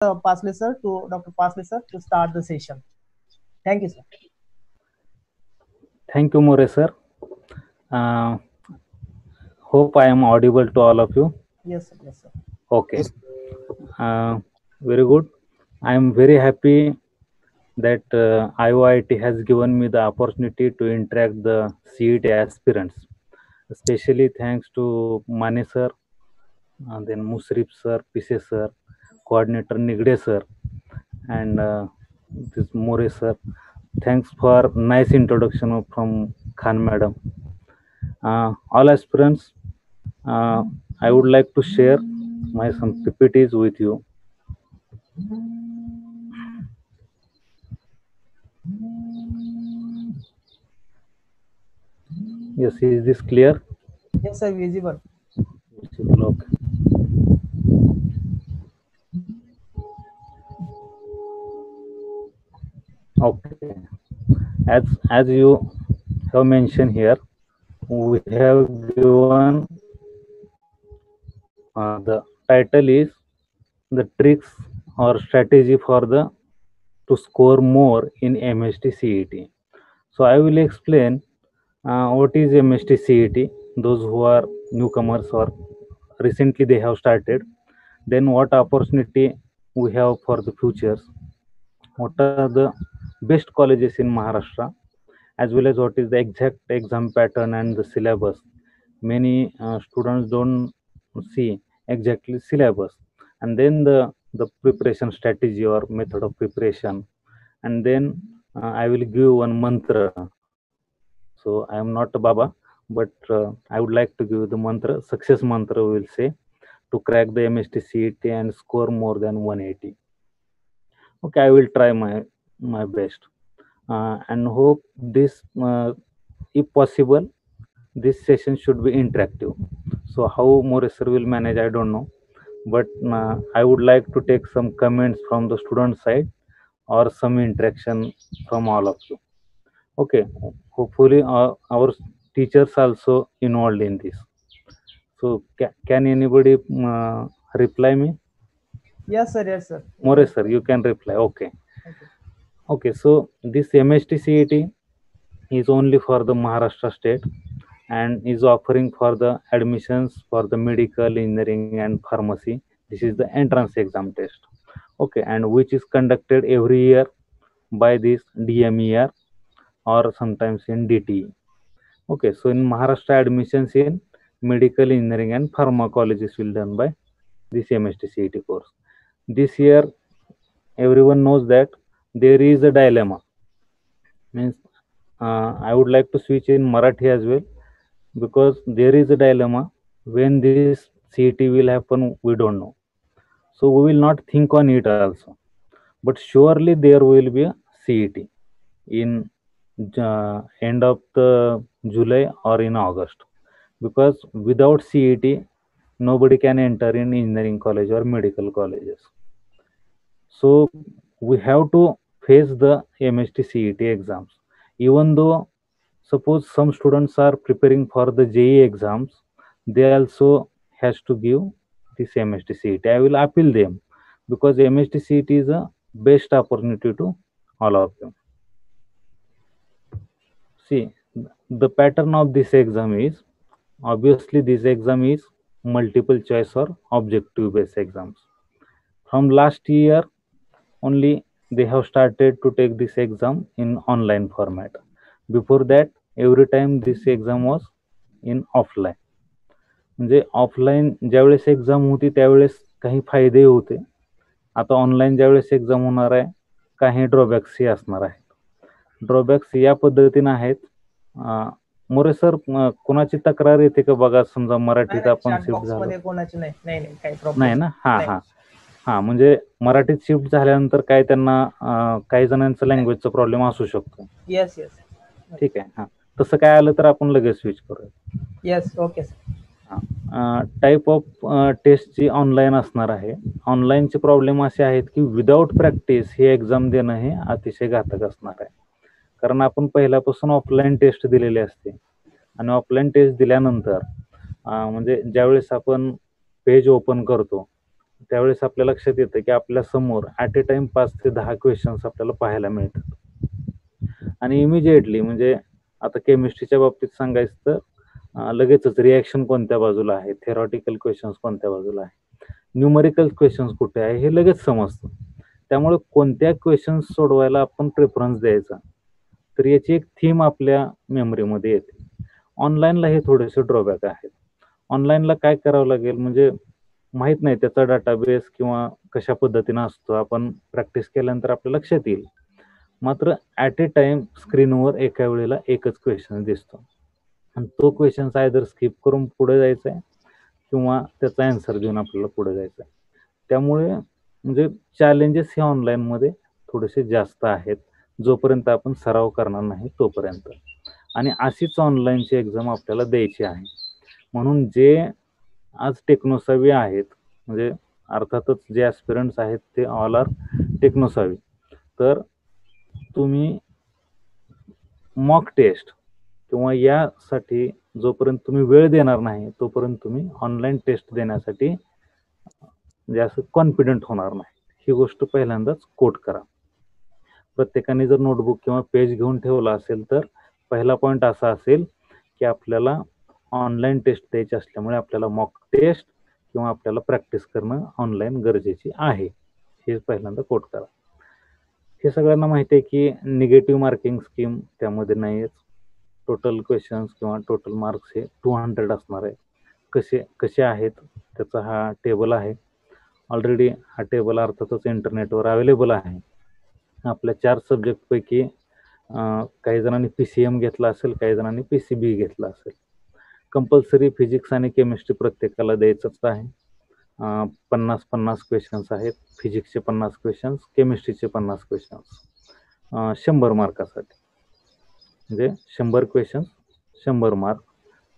Pasle sir to Dr. Pasle sir to start the session. Thank you, sir. Thank you, More sir. Hope I am audible to all of you. Yes, sir. Yes, sir. Okay. Very good. I am very happy that IOIT has given me the opportunity to interact the CET aspirants. Especially thanks to Mane sir, then Musrif sir, Pise sir, coordinator Nigde sir, and this More sir. Thanks for nice introduction from Khan madam. All aspirants, I would like to share my some PPTs with you. Yes, is this clear? Yes, sir. Visible. Visible, okay. Okay. As you have mentioned here, we have given the title is the tricks or strategy for the to score more in MST CET. So I will explain what is MST CET. Those who are newcomers or recently they have started. Then what opportunity we have for the futures. What are the best colleges in Maharashtra, as well as what is the exact exam pattern and the syllabus. Many students don't see exactly syllabus, and then the preparation strategy or method of preparation, and then I will give one mantra. So I am not a Baba, but I would like to give the mantra, success mantra. We will say to crack the MST CET and score more than 180. Okay, I will try my best. And hope this, if possible, this session should be interactive. So how Moreser will manage, I don't know, but I would like to take some comments from the student side or some interaction from all of you. Okay, hopefully our teachers also involved in this. So can anybody reply me? Yes, sir. Yes, sir. Moreser, you can reply. Okay. Okay. Okay, so this MST CET is only for the Maharashtra state and is offering for the admissions for the medical, engineering, and pharmacy. This is the entrance exam test. Okay, and which is conducted every year by this DMER or sometimes in DTE. Okay, so in Maharashtra, admissions in medical, engineering, and pharmacology will done by this MST CET course. This year, everyone knows that there is a dilemma. Means I would like to switch in Marathi as well because there is a dilemma when this CET will happen, we don't know. So we will not think on it also. But surely there will be a CET in end of the July or in August because without CET nobody can enter in engineering college or medical colleges. So we have to face the MST CET exams. Even though suppose some students are preparing for the JEE exams, they also has to give this MST CET. I will appeal them because MST CET is a best opportunity to all of them. See, the pattern of this exam is obviously this exam is multiple choice or objective based exams. From last year only they have started to take this exam in online format. Before that, every time this exam was in offline. म्हणजे offline ज्यावेळेस exam होती त्यावेळेस काही फायदे होते. आता online ज्यावेळेस exam होणार आहे काही ड्रॉबॅक्सही असणार आहेत. ड्रॉबॅक्स या पद्धतीने आहेत. मोरे सर, कोणाची तक्रार येते का बघा, समजा मराठीत आपण शिफ्ट झालो नाही ना? हा हा हा, म्हणजे मराठीत शिफ्ट झाल्यानंतर काय त्यांना काही जणांचा लँग्वेजचा प्रॉब्लेम असू शकतो. येस येस, ठीक आहे. हा, तसं काय आलं तर आपण लगेच स्विच करूया. Yes, okay. टाईप ऑफ टेस्टची ऑनलाईन असणार आहे. ऑनलाईनचे प्रॉब्लेम असे आहेत की विदाऊट प्रॅक्टिस हे एक्झाम देणं हे अतिशय घातक असणार आहे. कारण आपण पहिल्यापासून ऑफलाईन टेस्ट दिलेली असते आणि ऑफलाईन टेस्ट दिल्यानंतर म्हणजे ज्यावेळेस आपण पेज ओपन करतो त्यावेळेस आपल्या लक्षात येतं की आपल्या समोर ॲट ए टाइम 5 ते 10 क्वेश्चन्स आपल्याला पाहायला मिळतात. आणि इमिजिएटली म्हणजे आता केमिस्ट्रीच्या बाबतीत सांगायचं तर लगेचच रिॲक्शन कोणत्या बाजूला आहे, थेरॉटिकल क्वेश्चन्स कोणत्या बाजूला आहे, न्यूमरिकल क्वेश्चन्स कुठे आहे हे लगेच समजतं. त्यामुळे कोणत्या क्वेश्चन्स सोडवायला आपण प्रेफरन्स द्यायचा, तर याची एक थीम आपल्या मेमरीमध्ये येते. ऑनलाईनला हे थोडेसे ड्रॉबॅक आहेत. ऑनलाईनला काय करावं लागेल म्हणजे माहीत नाही त्याचा डाटाबेस किंवा कशा पद्धतीनं असतो. आपण प्रॅक्टिस केल्यानंतर आपल्या लक्षात येईल. मात्र ॲट ए टाइम स्क्रीनवर एका वेळेला एकच क्वेश्चन दिसतो आणि तो क्वेश्चन आयदर स्किप करून पुढे जायचा आहे किंवा त्याचा आन्सर देऊन आपल्याला पुढे जायचं आहे. त्यामुळे म्हणजे चॅलेंजेस हे ऑनलाईनमध्ये थोडेसे जास्त आहेत, जोपर्यंत आपण सराव करणार नाही तोपर्यंत. आणि अशीच ऑनलाईनची एक्झाम आपल्याला द्यायची आहे. म्हणून जे आज टेक्नोसाव्वी आहेत, म्हणजे अर्थातच जे ॲस्पिरंट्स आहेत ते ऑल आर टेक्नोसाव्वी. तर तुम्ही मॉक टेस्ट किंवा यासाठी जोपर्यंत तुम्ही वेळ देणार नाही, तोपर्यंत तुम्ही ऑनलाईन टेस्ट देण्यासाठी म्हणजे असं कॉन्फिडंट होणार नाही. ही गोष्ट पहिल्यांदाच कोट करा. प्रत्येकाने जर नोटबुक किंवा पेज घेऊन ठेवला असेल, तर पहिला पॉइंट असा असेल की आपल्याला ऑनलाईन टेस्ट द्यायची असल्यामुळे आपल्याला मॉक टेस्ट किंवा आपल्याला प्रॅक्टिस करणं ऑनलाईन गरजेची आहे. हे पहिल्यांदा कोट करा. हे सगळ्यांना माहिती आहे की निगेटिव्ह मार्किंग स्कीम त्यामध्ये नाहीच. टोटल क्वेश्चन्स किंवा टोटल मार्क्स हे 200 असणार आहे. कसे आहेत त्याचा हा टेबल आहे. ऑलरेडी हा टेबल अर्थातच इंटरनेटवर अवेलेबल आहे. आपल्या 4 सब्जेक्टपैकी काही जणांनी PCM घेतला असेल, काही जणांनी PCB घेतला असेल. कंपल्सरी फिजिक्स आणि केमिस्ट्री प्रत्येकाला द्यायचंच आहे. 50-50 क्वेश्चन्स आहेत. फिजिक्सचे 50 क्वेश्चन्स, केमिस्ट्रीचे 50 क्वेश्चन्स 100 मार्कासाठी. म्हणजे 100 क्वेश्चन्स 100 मार्क.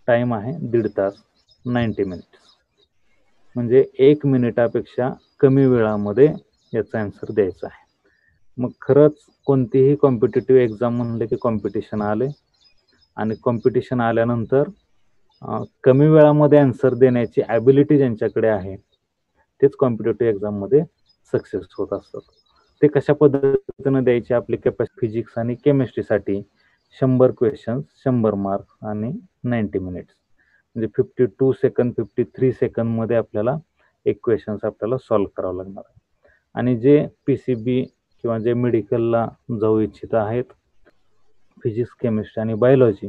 टाईम आहे 1.5 तास, 90 मिनिट्स. म्हणजे 1 मिनिटापेक्षा कमी वेळामध्ये याचा आन्सर द्यायचा आहे. मग खरंच कोणतीही कॉम्पिटिटिव्ह एक्झाम म्हणले की कॉम्पिटिशन आले आणि कॉम्पिटिशन आल्यानंतर कमी वेळामध्ये आन्सर देण्याची ॲबिलिटी ज्यांच्याकडे आहे तेच कॉम्पिटिटिव्ह एक्झाममध्ये सक्सेस होत असतात. ते कशा पद्धतीनं द्यायचे आपली कॅपॅसिटी फिजिक्स आणि केमिस्ट्रीसाठी 100 क्वेश्चन्स 100 मार्क्स आणि 90 मिनिट्स. म्हणजे 52 सेकंद 53 सेकंदमध्ये आपल्याला एक क्वेश्चन्स आपल्याला सॉल्व्ह करावं लागणार आहे. आणि जे PCB किंवा जे मेडिकलला जाऊ इच्छित आहेत, फिजिक्स केमिस्ट्री आणि बायोलॉजी,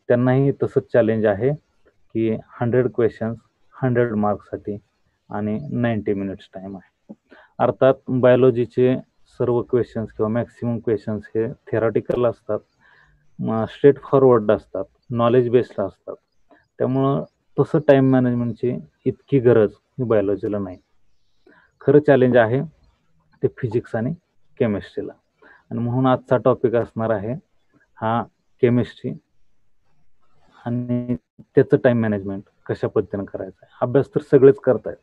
त्यांनाही तसंच चॅलेंज आहे की 100 क्वेश्चन्स 100 मार्क्ससाठी आणि 90 मिनिट्स टाईम आहे. अर्थात बायोलॉजीचे सर्व क्वेश्चन्स किंवा मॅक्सिमम क्वेश्चन्स हे थेरॉटिकल असतात, स्ट्रेट फॉरवर्ड असतात, नॉलेज बेस्ड असतात. त्यामुळं तसं टाईम मॅनेजमेंटची इतकी गरज ही बायोलॉजीला नाही. खरं चॅलेंज आहे ते फिजिक्स आणि केमिस्ट्रीला. आणि म्हणून आजचा टॉपिक असणार आहे हा केमिस्ट्री आणि त्याचं टाईम मॅनेजमेंट कशा पद्धतीनं करायचं आहे. अभ्यास तर सगळेच करतायत,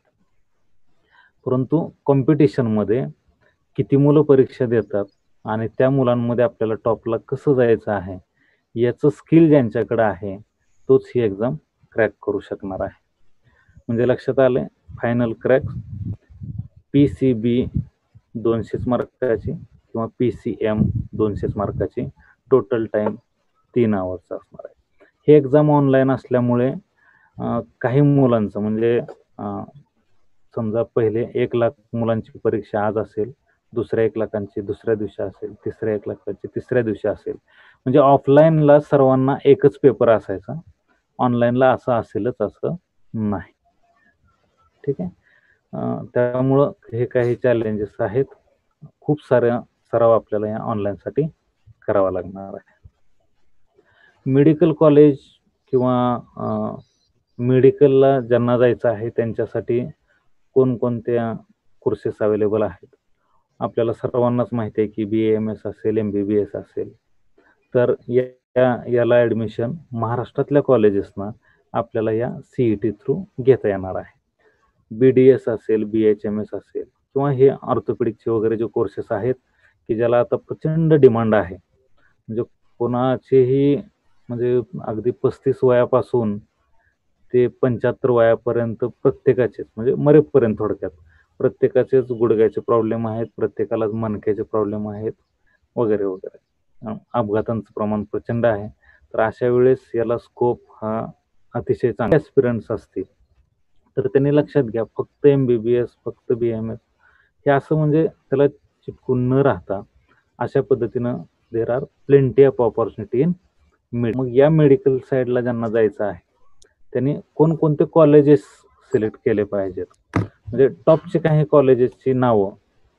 परंतु कॉम्पिटिशनमध्ये किती मुलं परीक्षा देतात आणि त्या मुलांमध्ये आपल्याला टॉपला कसं जायचं आहे याचं स्किल ज्यांच्याकडे आहे तोच ही एक्झाम क्रॅक करू शकणार आहे. म्हणजे लक्षात आलंय, फायनल क्रॅक PCB 200 मार्काची किंवा PCM 200 मार्काची, टोटल टाइम 3 आवर्सचा असणार आहे. हे एक्झाम ऑनलाईन असल्यामुळे काही मुलांचं म्हणजे समजा पहिले 1 लाख मुलांची परीक्षा आज असेल, दुसऱ्या 1 लाखांची दुसऱ्या दिवशी असेल, तिसऱ्या 1 लाखांची तिसऱ्या दिवशी असेल. म्हणजे ऑफलाईनला सर्वांना एकच पेपर असायचा, ऑनलाईनला असं असेलच असं नाही. ठीक आहे. त्यामुळं हे काही चॅलेंजेस आहेत. खूप साऱ्या सराव आपल्याला या ऑनलाईनसाठी करावा लागणार आहे. मेडिकल कॉलेज किंवा मेडिकलला ज्यांना जायचं आहे त्यांच्यासाठी कोणकोणत्या कोर्सेस अवेलेबल आहेत. आपल्याला सर्वांनाच माहिती आहे की BAMS असेल, MBBS असेल, तर याला ॲडमिशन महाराष्ट्रातल्या कॉलेजेसना आपल्याला या CET थ्रू घेता येणार आहे. BDS असेल, BHMS असेल किंवा हे ऑर्थोपेडिकचे वगैरे जे कोर्सेस आहेत की ज्याला आता प्रचंड डिमांड आहे. म्हणजे कोणाचेही म्हणजे अगदी 35 वयापासून ते 75 वयापर्यंत प्रत्येकाचेच म्हणजे मरेपर्यंत थोडक्यात प्रत्येकाचेच गुडघ्याचे प्रॉब्लेम आहेत, प्रत्येकालाच मणक्याचे प्रॉब्लेम आहेत वगैरे वगैरे. अपघातांचं प्रमाण प्रचंड आहे. तर अशा वेळेस याला स्कोप हा अतिशय चांगला ॲस्पिरंट्स असतील तर त्यांनी लक्षात घ्या, फक्त MBBS, फक्त BAMS हे असं म्हणजे त्याला चिटकून न राहता अशा पद्धतीनं there are plenty of opportunity in मग या मेडिकल साईडला ज्यांना जायचं आहे त्यांनी कोणकोणते कॉलेजेस सिलेक्ट केले पाहिजेत. म्हणजे टॉपचे काही कॉलेजेसची नावं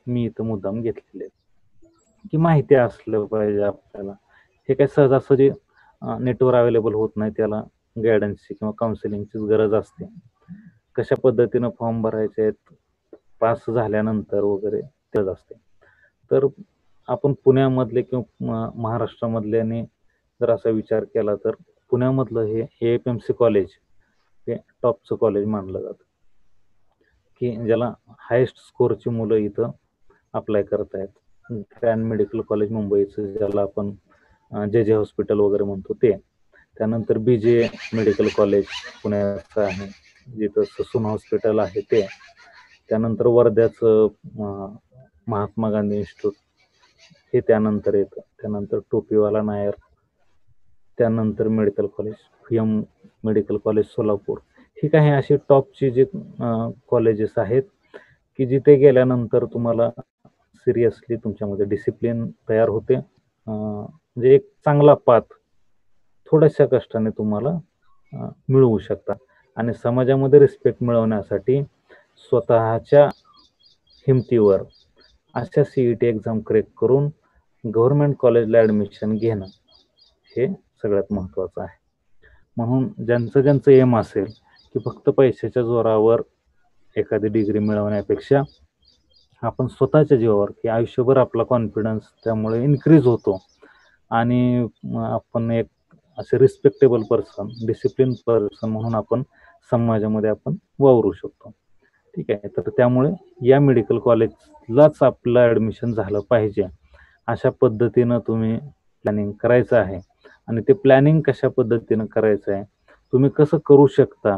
मी इथं मुद्दाम घेतलेली आहेत की माहिती असलं पाहिजे आपल्याला. हे काय सहजासहजी नेटवर अवेलेबल होत नाही, त्याला गायडन्सची किंवा काउन्सिलिंगचीच गरज असते. कशा पद्धतीनं फॉर्म भरायचे आहेत, पास झाल्यानंतर वगैरे तेच असते. तर आपण पुण्यामधले किंवा महाराष्ट्रामधल्याने जर असा विचार केला तर पुण्यामधलं हे AFMC कॉलेज हे टॉपचं कॉलेज मानलं जातं की ज्याला हायेस्ट स्कोरची मुलं इथं अप्लाय करत आहेत. ग्रँड मेडिकल कॉलेज मुंबईचं ज्याला आपण JJ हॉस्पिटल वगैरे म्हणतो ते. त्यानंतर BJ मेडिकल कॉलेज पुण्याचं आहे जिथं ससून हॉस्पिटल आहे ते. त्यानंतर वर्ध्याचं महात्मा गांधी इन्स्टिट्यूट हे त्यानंतर येतं. त्यानंतर टोपीवाला नायर, त्यानंतर medical college PM medical college Solapur. ही काही अशी टॉपची जे कॉलेजेस आहेत की जिथे गेल्यानंतर तुम्हाला सिरियसली तुमच्यामध्ये डिसिप्लिन तयार होते. म्हणजे एक चांगला पाथ थोड्याशा कष्टाने तुम्हाला मिळवू शकता आणि समाजामध्ये रिस्पेक्ट मिळवण्यासाठी स्वतःच्या हिमतीवर अशा CET एक्झाम क्रॅक करून गव्हर्नमेंट कॉलेजला ॲडमिशन घेणं हे सगळ्यात महत्त्वाचं आहे. म्हणून ज्यांचं एम असेल की फक्त पैशाच्या जोरावर एखादी डिग्री मिळवण्यापेक्षा आपण स्वतःच्या जीवावर की आयुष्यभर आपला कॉन्फिडन्स त्यामुळे इन्क्रीज होतो आणि आपण एक असे रिस्पेक्टेबल पर्सन, डिसिप्लिन पर्सन म्हणून आपण समाजामध्ये आपण वावरू शकतो. ठीक आहे. तर त्यामुळे या मेडिकल कॉलेजलाच आपलं ॲडमिशन झालं पाहिजे अशा पद्धतीनं तुम्ही प्लॅनिंग करायचं आहे. आणि ते प्लॅनिंग कशा पद्धतीनं करायचं आहे, तुम्ही कसं करू शकता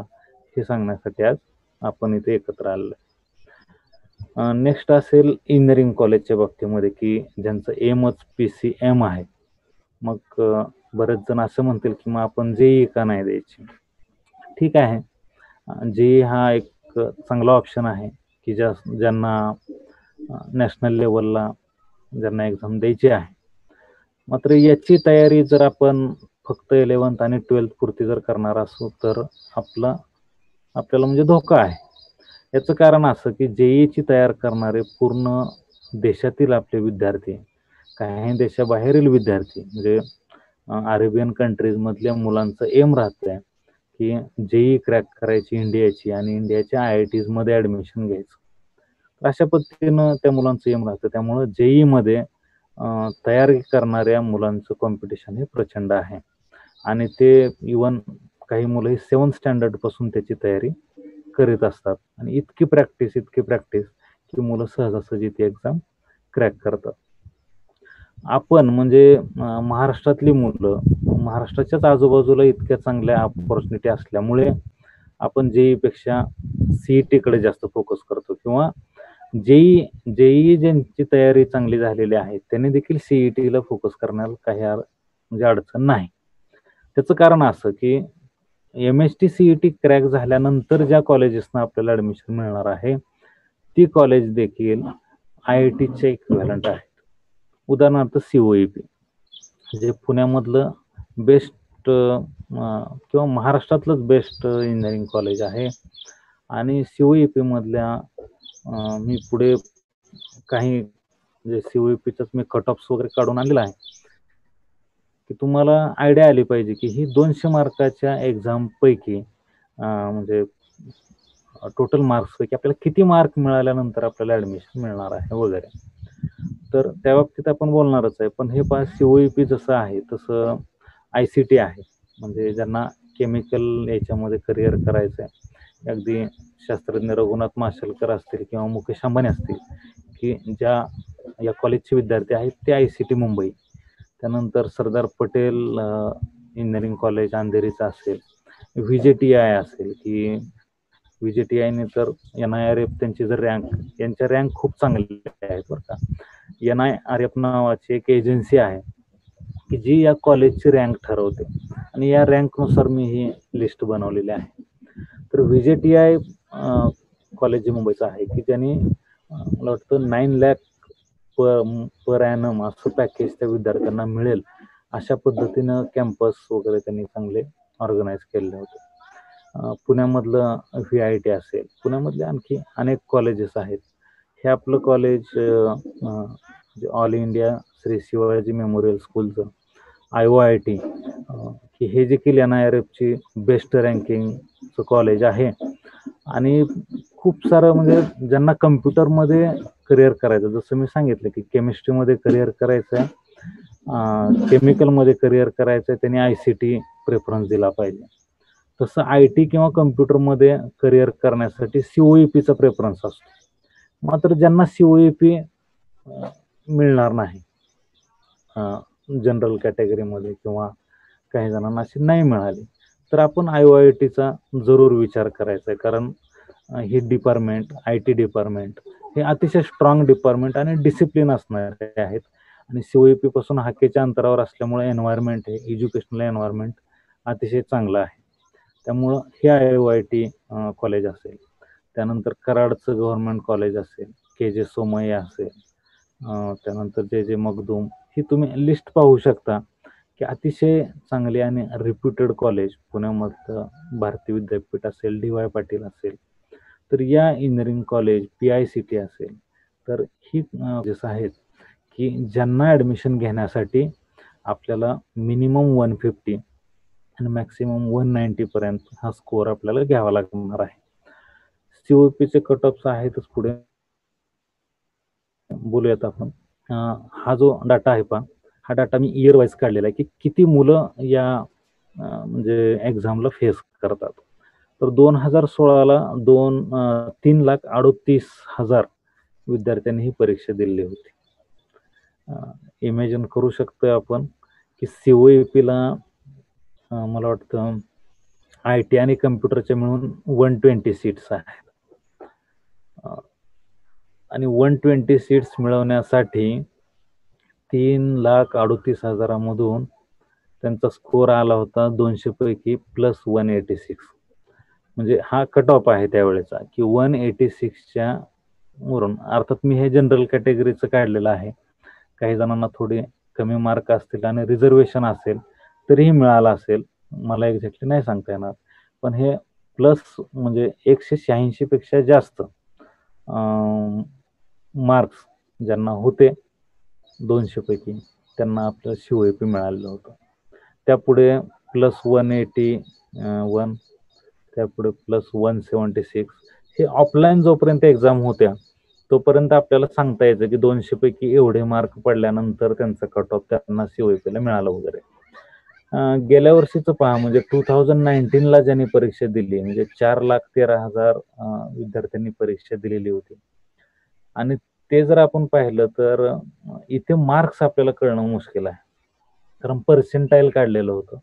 हे सांगण्यासाठी आज आपण इथे एकत्र आलेलो आहे. नेक्स्ट असेल इंजिनिअरिंग कॉलेजच्या बाबतीमध्ये की ज्यांचं एमच PCM आहे. मग बरेच जण असं म्हणतील की मग आपण JEE का नाही द्यायची. ठीक आहे, JEE हा एक चांगला ऑप्शन आहे की ज्यांना नॅशनल लेवलला ज्यांना एक्झाम द्यायची आहे. मात्र याची तयारी जर आपण फक्त 11th आणि 12th पुरती जर करणार असू तर आपल्याला म्हणजे धोका आहे. याचं कारण असं की JEEची तयार करणारे पूर्ण देशातील आपले विद्यार्थी, काही देशाबाहेरील विद्यार्थी म्हणजे अरेबियन कंट्रीजमधल्या मुलांचं एम राहतंय की JEE क्रॅक करायची इंडियाची आणि इंडियाच्या IITs मध्ये ॲडमिशन घ्यायचं. अशा पद्धतीनं त्या मुलांचं एम राहतं. त्यामुळं JEE मध्ये तयारी करणाऱ्या मुलांचं कॉम्पिटिशन हे प्रचंड आहे आणि ते इवन काही मुलं ही 7th स्टँडर्ड पासून त्याची तयारी करीत असतात आणि इतकी प्रॅक्टिस की मुलं सहजासहजी ती एक्झाम क्रॅक करतात. आपण म्हणजे महाराष्ट्रातली मुलं महाराष्ट्राच्याच आजूबाजूला इतक्या चांगल्या ऑपॉर्च्युनिटी असल्यामुळे आपण JEE पेक्षा CET कडे जास्त फोकस करतो किंवा JEE ज्यांची तयारी चांगली झालेली आहे त्यांनी देखील CETला फोकस करण्याला काही म्हणजे अडचण नाही. त्याचं कारण असं की MST CET क्रॅक झाल्यानंतर ज्या कॉलेजेसना आपल्याला ॲडमिशन मिळणार आहे ती कॉलेज देखील IITचे इक्विव्हॅलंट आहेत. उदाहरणार्थ COEP जे पुण्यामधलं बेस्ट किंवा महाराष्ट्रातलंच बेस्ट इंजिनिअरिंग कॉलेज आहे आणि COEP मधल्या मी पुढे काही म्हणजे COEPचंच मी कट ऑफ्स वगैरे काढून आणलेला आहे की तुम्हाला आयडिया आली पाहिजे की ही 200 मार्काच्या एक्झाम पैकी म्हणजे टोटल मार्क्स पैकी आपल्याला किती मार्क मिळाल्यानंतर आपल्याला ॲडमिशन मिळणार आहे वगैरे. तर त्या बाबतीत आपण बोलणारच आहे. पण हे COEP जसं आहे तसं ICT आहे म्हणजे ज्यांना केमिकल याच्यामध्ये करिअर करायचं आहे. अगदी शास्त्रज्ञ रघुनाथ माशेलकर असतील किंवा मुकेश अंबानी असतील की ज्या या कॉलेजचे विद्यार्थी आहेत ते ICT मुंबई. त्यानंतर सरदार पटेल इंजिनिअरिंग कॉलेज अंधेरीचं असेल, VJTI असेल की VJTI तर NIRF त्यांची जर रँक, यांच्या रँक खूप चांगले आहेत बरं का. NIRF नावाची एक एजन्सी आहे की जी या कॉलेजची रँक ठरवते आणि या रँकनुसार मी ही लिस्ट बनवलेली आहे. तर VJTI कॉलेज जे मुंबईचं आहे की त्यांनी मला वाटतं 9 लाख पर ॲनम असं पॅकेज त्या विद्यार्थ्यांना मिळेल अशा पद्धतीनं कॅम्पस वगैरे त्यांनी चांगले ऑर्गनाईज केलेले होते. पुण्यामधलं VIT असेल, पुण्यामधले आणखी अनेक कॉलेजेस आहेत. हे आपलं college all India Shri Shivaji memorial स्कूलचं IOIT की हे देखील NIRFची बेस्ट रँकिंगचं कॉलेज आहे. आणि खूप सारं म्हणजे ज्यांना कम्प्युटरमध्ये करिअर करायचं, जसं मी सांगितलं की केमिस्ट्रीमध्ये करिअर करायचं आहे, केमिकलमध्ये करिअर करायचं आहे, त्यांनी ICT प्रेफरन्स दिला पाहिजे. तसं IT किंवा कम्प्युटरमध्ये करिअर करण्यासाठी COEPचा प्रेफरन्स असतो. मात्र ज्यांना COEP मिळणार नाही, जनरल कॅटेगरीमध्ये किंवा काही जणांना अशी नाही मिळाली, तर आपण IOITचा जरूर विचार करायचा आहे. कारण ही डिपार्टमेंट, IT डिपार्टमेंट हे अतिशय स्ट्रॉंग डिपार्टमेंट आणि डिसिप्लिन असणारे आहेत. आणि COEP पासून हाकेच्या अंतरावर असल्यामुळे एन्व्हायरमेंट हे एज्युकेशनल एन्व्हायरमेंट अतिशय चांगलं आहे. त्यामुळं हे IOIT कॉलेज असेल, त्यानंतर कराडचं गव्हर्नमेंट कॉलेज असेल, KJ सोमय्या असेल, त्यानंतर JJ मगदूम, ही तुम्ही लिस्ट पाहू शकता की अतिशय चांगली आणि रिप्युटेड कॉलेज. पुण्यामधलं भारती विद्यापीठ असेल, DY पाटील असेल, तर या इंजिनिअरिंग कॉलेज, PICT असेल, तर ही जसं आहेत की ज्यांना ॲडमिशन घेण्यासाठी आपल्याला मिनिमम 150 आणि मॅक्सिमम 190 पर्यंत हा स्कोअर आपल्याला घ्यावा लागणार आहे. COEPचे कट ऑफ्स आहेतच, पुढे बोलूयात आपण. हा जो डाटा आहे पहा, हा डाटा मी इयर वाईज काढलेला आहे की किती मुलं या म्हणजे एक्झामला फेस करतात. तर 2016ला 3,38,000 विद्यार्थ्यांनी ही परीक्षा दिलेली होती. इमॅजिन करू शकतोय आपण की COEPला मला वाटतं IT आणि कम्प्युटरच्या मिळून 120 सीट्स आहेत. आणि 120 सीट्स मिळवण्यासाठी 3,38,000 मधून त्यांचा स्कोर आला होता 200 पैकी +186. म्हणजे हा कट ऑफ आहे त्यावेळेचा की 186च्या वरून. अर्थात मी हे जनरल कॅटेगरीचं काढलेलं आहे. काही जणांना थोडे कमी मार्क असतील आणि रिझर्वेशन असेल तरीही मिळाला असेल, मला एक्झॅक्टली नाही सांगता येणार. पण हे प्लस म्हणजे 186 पेक्षा जास्त मार्क्स ज्यांना होते 200 पैकी, त्यांना आपलं COEP मिळालेलं होतं. त्यापुढे +181, त्यापुढे +176. हे ऑफलाईन जोपर्यंत एक्झाम होत्या तोपर्यंत आपल्याला सांगता यायचं की 200 पैकी एवढे मार्क पडल्यानंतर त्यांचा कट ऑफ त्यांना COEPला मिळालं वगैरे. गेल्या वर्षीचं पहा, म्हणजे 2019ला ज्यांनी परीक्षा दिली, म्हणजे 4,13,000 विद्यार्थ्यांनी परीक्षा दिलेली होती. आणि ते जर आपण पाहिलं तर इथे मार्क्स आपल्याला कळणं मुश्किल आहे, कारण पर्सेंटाईल काढलेलं होतं.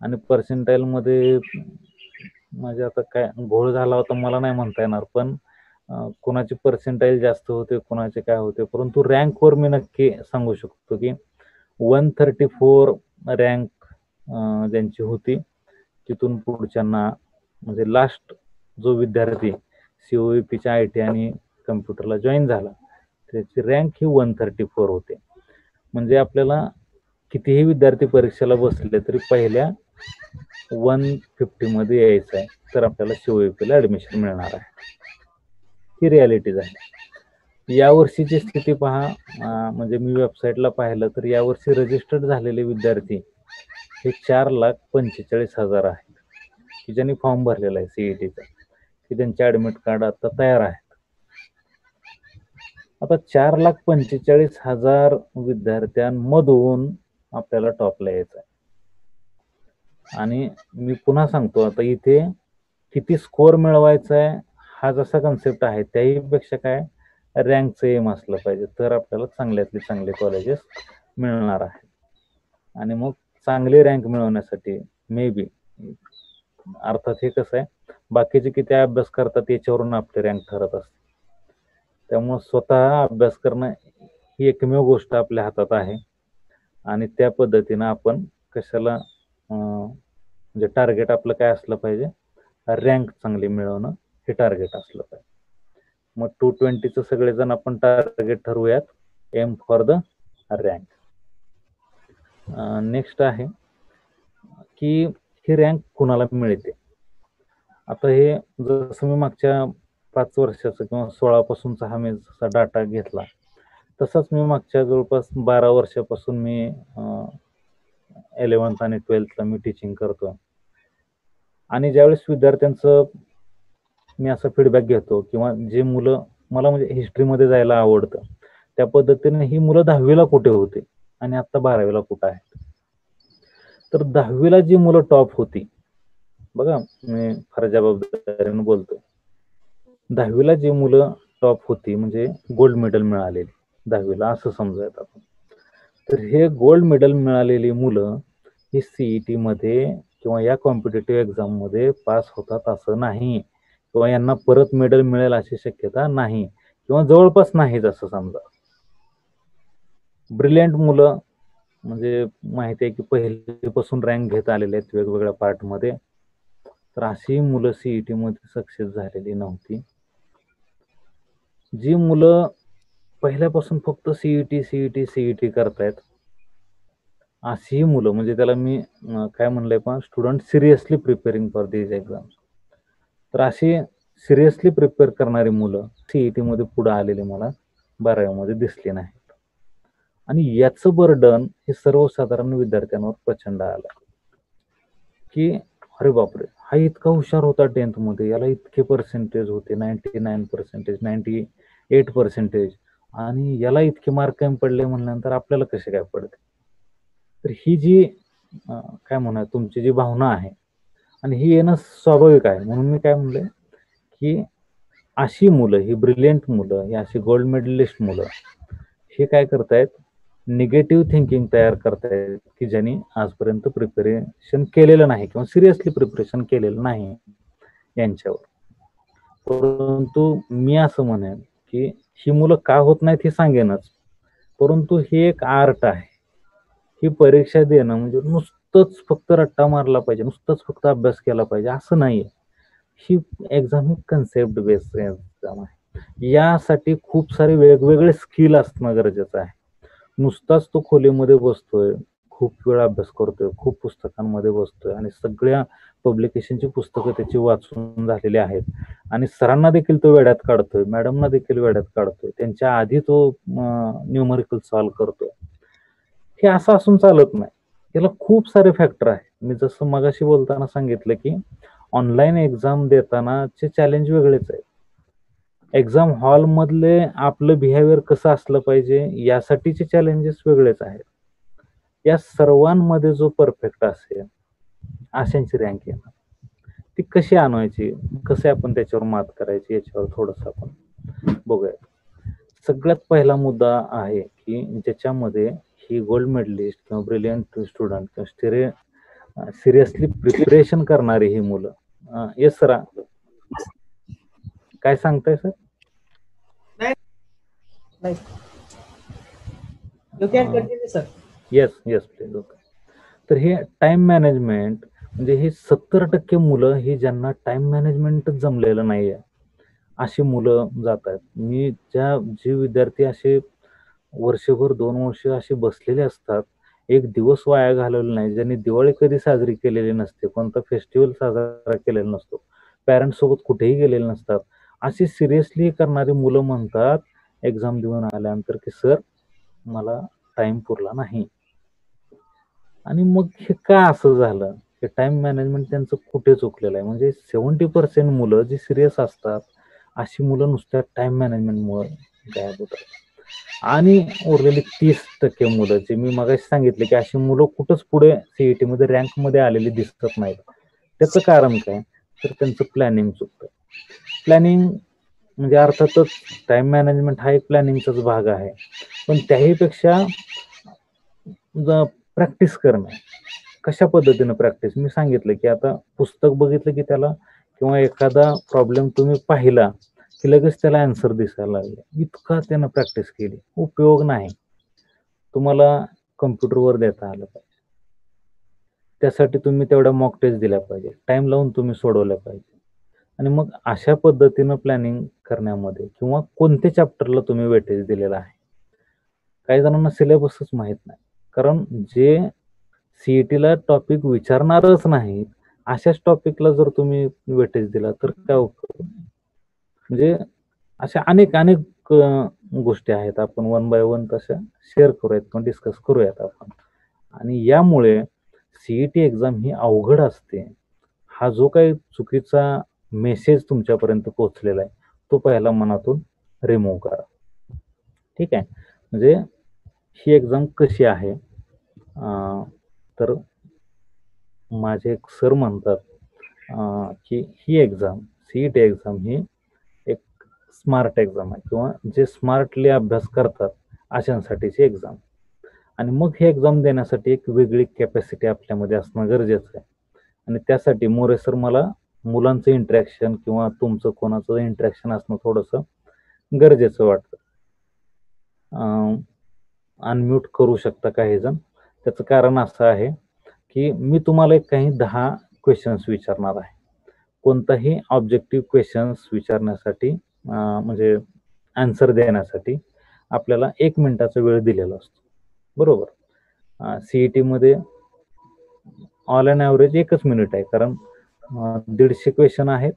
आणि पर्सेंटाईलमध्ये म्हणजे आता काय घोळ झाला होता मला नाही म्हणता येणार, पण कोणाचे पर्सेंटाईल जास्त होते, कोणाचे काय होते. परंतु रँकवर मी नक्की सांगू शकतो की 134 रँक ज्यांची होती, तिथून पुढच्यांना म्हणजे लास्ट जो विद्यार्थी COEPच्या IT आणि कम्प्युटरला जॉईन झाला त्याची रँक ही 134 होते. म्हणजे आपल्याला कितीही विद्यार्थी परीक्षेला बसले तरी पहिल्या 150 मध्ये यायचं आहे, तर आपल्याला COEPला ॲडमिशन मिळणार आहे. ही रियालिटीज आहे. यावर्षीची स्थिती पहा, म्हणजे मी वेबसाईटला पाहिलं तर यावर्षी रजिस्टर्ड झालेले विद्यार्थी हे 4,45,000 आहेत की ज्यांनी फॉर्म भरलेला आहे CETचा, की त्यांचे ॲडमिट कार्ड आता तयार आहेत. आता 4,45,000 विद्यार्थ्यांमधून आपल्याला टॉपला यायचं आहे. आणि मी पुन्हा सांगतो, आता इथे किती स्कोअर मिळवायचा आहे हा जसा कन्सेप्ट आहे, त्याहीपेक्षा काय रँकचं एम असलं पाहिजे, तर आपल्याला चांगल्यातले चांगले कॉलेजेस मिळणार आहेत. आणि मग चांगले रँक मिळवण्यासाठी मे बी अर्थात हे कसं आहे, बाकीचे किती अभ्यास करतात याच्यावरून आपली रँक ठरत असते. त्यामुळे स्वतः अभ्यास करणं ही एकमेव गोष्ट आपल्या हातात आहे आणि त्या पद्धतीनं आपण कशाला म्हणजे टार्गेट आपलं काय असलं पाहिजे, रँक चांगली मिळवणं हे टार्गेट असलं पाहिजे. मग 220चं सगळेजण आपण टार्गेट ठरवूयात, aim for the rank. Next आहे की ही रँक कुणाला मिळते. आता हे जसं मी मागच्या 5 वर्षाचं किंवा 16 पासूनचा हा मी जसा डाटा घेतला, तसाच मी मागच्या जवळपास 12 वर्षापासून मी 11th आणि 12thला मी टीचिंग करतो. आणि ज्यावेळेस विद्यार्थ्यांचं मी असा फीडबॅक घेतो किंवा जे मुलं मला म्हणजे हिस्ट्रीमध्ये जायला आवडतं, त्या पद्धतीने ही मुलं 10वीला कुठे होते आणि आता 12वीला कुठं आहेत. तर 10वीला जी मुलं टॉप होती, बघा मी फार जबाबदारीने बोलतो, 10वीला जी मुलं टॉप होती म्हणजे गोल्ड मेडल मिळालेली 10वीला असं समजूयात आपण. तर हे गोल्ड मेडल मिळालेली मुलं ही सीईटी मध्ये किंवा या कॉम्पिटेटिव्ह एक्झाम मध्ये पास होतात असं नाही, किंवा यांना परत मेडल मिळेल अशी शक्यता नाही, किंवा जवळपास नाहीच असं समजा. ब्रिलियंट मुलं म्हणजे माहिती आहे की पहिलीपासून रँक घेत आलेले आहेत वेगवेगळ्या पार्टमध्ये, तर अशी मुलं सीईटी मध्ये सक्सेस झालेली नव्हती. जी मुलं पहिल्यापासून फक्त सीईटी सीईटी सीईटी करतायत, अशी मुलं म्हणजे त्याला मी काय म्हणलंय पण student seriously preparing for these exam, तर अशी सिरियसली प्रिपेअर करणारी मुलं सीईटी मध्ये पुढे आलेली मला 12वीमध्ये दिसली नाहीत. आणि याचं बर्डन हे सर्वसाधारण विद्यार्थ्यांवर प्रचंड आलं की अरे बापरे, हा इतका हुशार होता 10th मध्ये, याला इतके पर्सेंटेज होते, 99%, 98%, आणि याला इतके मार्क कमी पडले म्हणल्यानंतर आपल्याला कसे काय पडते. तर ही जी काय म्हणा तुमची जी भावना आहे आणि ही येणं स्वाभाविक आहे. म्हणून मी काय म्हणले की अशी मुलं, ही ब्रिलियंट मुलं, ही अशी गोल्ड मेडलिस्ट मुलं, हे काय करतायत, निगेटिव्ह थिंकिंग तयार करतायत की ज्यांनी आजपर्यंत प्रिपरेशन केलेलं नाही किंवा सिरियसली प्रिपरेशन केलेलं नाही यांच्यावर. परंतु मी असं म्हणेन की ही मुलं का होत नाहीत हे सांगेनच, परंतु हे एक आर्ट आहे. ही परीक्षा देणं म्हणजे नुसतंच फक्त रट्टा मारला पाहिजे, नुसतंच फक्त अभ्यास केला पाहिजे असं नाहीये. ही एक्झाम ही कन्सेप्ट बेस्ड एक्झाम आहे. यासाठी खूप सारे वेगवेगळे स्किल असणं गरजेचं आहे. नुसताच तो खोलीमध्ये बसतोय, खूप वेळ अभ्यास करतोय, खूप पुस्तकांमध्ये बसतोय आणि सगळ्या पब्लिकेशनची पुस्तकं त्याची वाचून झालेली आहेत आणि सरांना देखील तो वेड्यात काढतोय, मॅडमना देखील वेड्यात काढतोय, त्यांच्या आधी तो न्यूमरिकल सॉल्व्ह करतोय, हे असं असून चालत नाही. याला खूप सारे फॅक्टर आहे. मी जसं मगाशी बोलताना सांगितलं की ऑनलाईन एक्झाम देतानाचे चॅलेंज वेगळेच आहे. एक्झाम हॉल मधले आपलं बिहेवियर कसं असलं पाहिजे यासाठीचे चॅलेंजेस वेगळेच आहेत. या सर्वांमध्ये जो परफेक्ट असेल अशांची रँक येणार, ती कशी आणवायची, कसे आपण त्याच्यावर मात करायची, याच्यावर थोडस आपण बघूया. सगळ्यात पहिला मुद्दा आहे की ज्याच्यामध्ये ही गोल्ड मेडलिस्ट किंवा ब्रिलियंट स्टुडंट किंवा सिरियसली प्रिपरेशन करणारी ही मुलं, येस सर काय सांगताय sir? You can continue, sir. Yes please. Okay. तर हे टाइम मॅनेजमेंट म्हणजे हे 70% मुलं ही ज्यांना टाइम मॅनेजमेंटच जमलेलं नाहीये अशी मुलं जात आहेत. मी जे विद्यार्थी असे वर्षभर 2 वर्ष असे बसलेले असतात, एक दिवस वाया घालवलेला नाही, ज्यांनी दिवाळी कधी साजरी केलेली नसते, कोणता फेस्टिवल साजरा केलेला नसतो, पॅरेंट्स सोबत कुठेही गेलेले नसतात, अशी सिरियसली करणारी मुलं म्हणतात एक्झाम देऊन आल्यानंतर की सर मला टाइम पुरला नाही. आणि मग हे का असं झालं, हे टाइम मॅनेजमेंट त्यांचं कुठे चुकलेलं आहे. म्हणजे 70% मुलं जी सिरियस असतात अशी मुलं नुसत्या टाइम मॅनेजमेंटमुळे गायब होतात. आणि उरलेली 30% मुलं जे मी मगाशी सांगितले की अशी मुलं कुठंच पुढे सीईटी मध्ये रँक मध्ये आलेली दिसत नाहीत. त्याचं कारण काय, तर त्यांचं प्लॅनिंग चुकतं. प्लॅनिंग म्हणजे अर्थातच टाइम मॅनेजमेंट हा एक प्लॅनिंगचाच भाग आहे, पण त्याही पेक्षा प्रॅक्टिस करणं, कशा पद्धतीनं प्रॅक्टिस, मी सांगितलं की आता पुस्तक बघितलं की त्याला किंवा एखादा प्रॉब्लेम तुम्ही पाहिला की लगेच त्याला आन्सर दिसायला लागले, इतका त्यानं प्रॅक्टिस केली, उपयोग नाही. तुम्हाला कम्प्युटरवर देता आलं पाहिजे. त्यासाठी तुम्ही तेवढ्या मॉक टेस्ट दिल्या पाहिजे, टाइम लावून तुम्ही सोडवल्या पाहिजे. आणि मग अशा पद्धतीनं प्लॅनिंग करण्यामध्ये किंवा कोणत्या चॅप्टरला तुम्ही वेटेज दिलेलं आहे. काही जणांना सिलेबसच माहीत नाही. कारण जे सीईटीला टॉपिक विचारणारच नाहीत, अशाच टॉपिकला जर तुम्ही वेटेज दिला तर काय उपयोग? म्हणजे अशा अनेक गोष्टी आहेत. आपण वन बाय वन तशा शेअर करूयात किंवा डिस्कस करूयात आपण. आणि यामुळे सीईटी एक्झाम ही अवघड असते. हा जो काही चुकीचा मेसेज तुमच्यापर्यंत पोहोचलेला आहे, तो पहिला मनातून रिमूव्ह करा. ठीक आहे. म्हणजे ही एक्झाम कशी आहे, तर माझे एक सर म्हणतात की ही एक्झाम, सीईटी एक्झाम ही एक स्मार्ट एक्झाम आहे किंवा जे स्मार्टली अभ्यास करतात अशांसाठीची एक्झाम. आणि मग ही एक्झाम देण्यासाठी एक वेगळी कॅपॅसिटी आपल्यामध्ये असणं गरजेचं आहे. आणि त्यासाठी मोरे सर मला मुलांचं इंटरॅक्शन किंवा तुमचं कोणाचं इंटरॅक्शन असणं थोडंसं गरजेचं वाटतं. अनम्यूट करू शकता काही जण. त्याचं कारण असं आहे की मी तुम्हाला काही 10 क्वेश्चन्स विचारणार आहे. कोणताही ऑब्जेक्टिव्ह क्वेश्चन्स विचारण्यासाठी म्हणजे आन्सर देण्यासाठी आपल्याला 1 मिनिटाचा वेळ दिलेला असतो, बरोबर. सीईटीमध्ये ऑल अँड ॲव्हरेज 1च मिनिट आहे, कारण 150 क्वेश्चन आहेत.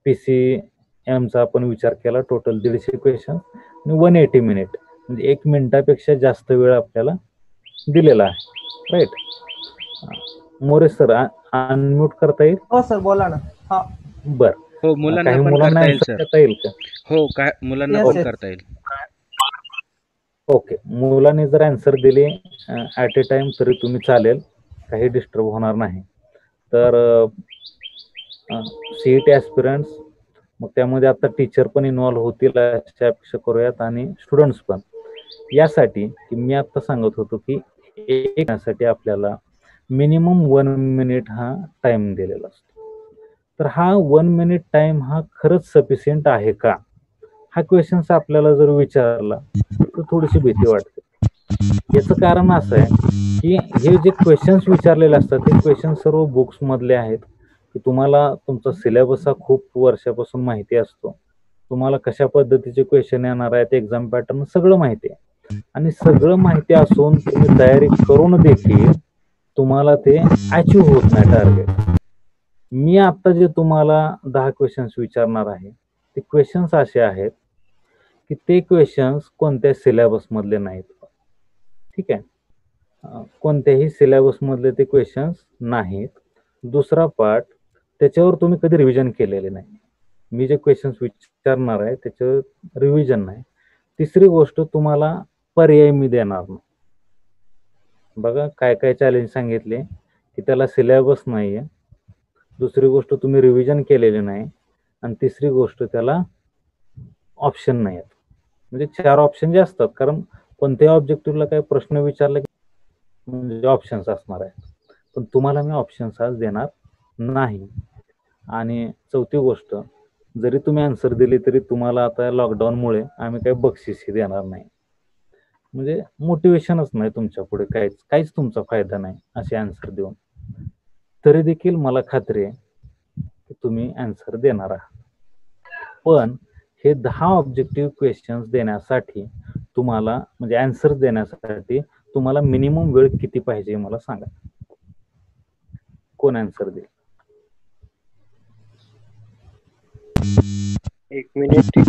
PCMचा आपण विचार केला टोटल 150 क्वेश्चन आणि 180 मिनिट, म्हणजे 1 मिनिटापेक्षा जास्त वेळ आपल्याला दिलेला आहे, राईट. मोरे सर अनम्यूट करता येईल? हो सर, बोला ना. हा, बर. हो, मुलांना काही पण मुलांना करता येईल आन्सर सर. देता येईल का? हो, काय मुलांना Yes, पण yes. करता येईल. ओके. मुलांनी जर आन्सर दिले ॲट ए टाइम तरी तुम्ही चालेल, काही डिस्टर्ब होणार नाही. तर सीईटी ॲस्पिरंट्स, मग त्यामध्ये आता टीचर पण इन्व्हॉल्व होतील अशा अपेक्षा करूयात आणि स्टुडंट्स पण. यासाठी की मी आता सांगत होतो की येण्यासाठी आपल्याला मिनिमम 1 मिनिट हा टाइम दिलेला असतो. तर हा 1 मिनिट टाइम हा खरंच सफिशियंट आहे का, हा क्वेश्चन्स आपल्याला जर विचारला तर थोडीशी भीती वाटते. याचं कारण असं आहे की हे जे क्वेश्चन्स विचारलेले असतात ते क्वेश्चन सर्व बुक्स मधले आहेत, की तुम्हाला तुमचा सिलेबस हा खूप वर्षापासून माहिती असतो, तुम्हाला कशा पद्धतीचे क्वेश्चन येणार आहेत, एक्झाम पॅटर्न सगळं माहिती आहे. आणि सगळं माहिती असून तुम्ही तयारी करून देखील तुम्हाला ते अचीव्ह होत नाही टार्गेट. मी आता जे तुम्हाला 10 क्वेश्चन्स विचारणार आहे ते क्वेश्चन्स असे आहेत की ते क्वेश्चन्स कोणत्या सिलेबस मधले नाहीत. ठीक आहे. कोणत्याही सिलेबस मधले ते क्वेश्चन्स नाहीत. दुसरा पार्ट, त्याच्यावर तुम्ही कधी रिव्हिजन केलेले नाही. मी जे क्वेश्चन्स विचारणार आहे त्याच्यावर रिव्हिजन नाही. तिसरी गोष्ट, तुम्हाला पर्याय मी देणार नाही. बघा काय काय चॅलेंज सांगितले की त्याला सिलेबस नाहीये, दुसरी गोष्ट तुम्ही रिव्हिजन केलेले नाही, आणि तिसरी गोष्ट त्याला ऑप्शन नाही आहेत. म्हणजे 4 ऑप्शन जे असतात, कारण कोणत्याही ऑब्जेक्टिव्हला काही प्रश्न विचारला की म्हणजे ऑप्शन्स असणार आहेत, पण तुम्हाला मी ऑप्शन्स आज देणार नाही. आणि चौथी गोष्ट, जरी तुम्ही आन्सर दिली तरी तुम्हाला आता लॉकडाऊनमुळे आम्ही काही बक्षीसही देणार नाही. म्हणजे मोटिवेशनच नाही तुमच्या पुढे, काहीच तुमचा फायदा नाही असे आन्सर देऊन. तरी देखील मला खात्री आहे की तुम्ही आन्सर देणार आहात. पण हे 10 ऑब्जेक्टिव्ह क्वेश्चन्स देण्यासाठी तुम्हाला, म्हणजे आन्सर देण्यासाठी तुम्हाला मिनिमम वेळ किती पाहिजे मला सांगा. कोण आन्सर देईल? 1 मिनिट.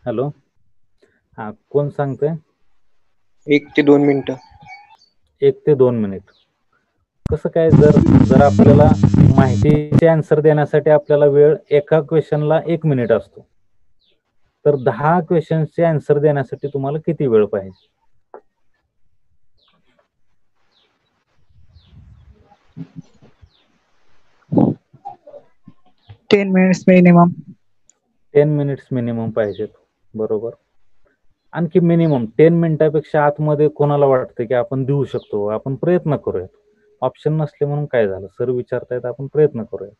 हॅलो, हा कोण सांगतंय? 1 ते 2 मिनिटं. 1 ते 2 मिनिट. कसं काय, जर आपल्याला माहितीचे आन्सर देण्यासाठी आपल्याला वेळ एका क्वेश्चनला 1 मिनिट असतो, तर 10 क्वेश्चन्सचे आन्सर देण्यासाठी तुम्हाला किती वेळ पाहिजे? Ten minutes minimum. 10 minutes minimum पाहिजेत, बरोबर. आणखी मिनिमम 10 मिनिटापेक्षा आतमध्ये कोणाला वाटतं की आपण देऊ शकतो, आपण प्रयत्न करूयात. ऑप्शन नसले म्हणून काय झालं, सर विचारतायत, आपण प्रयत्न करूयात.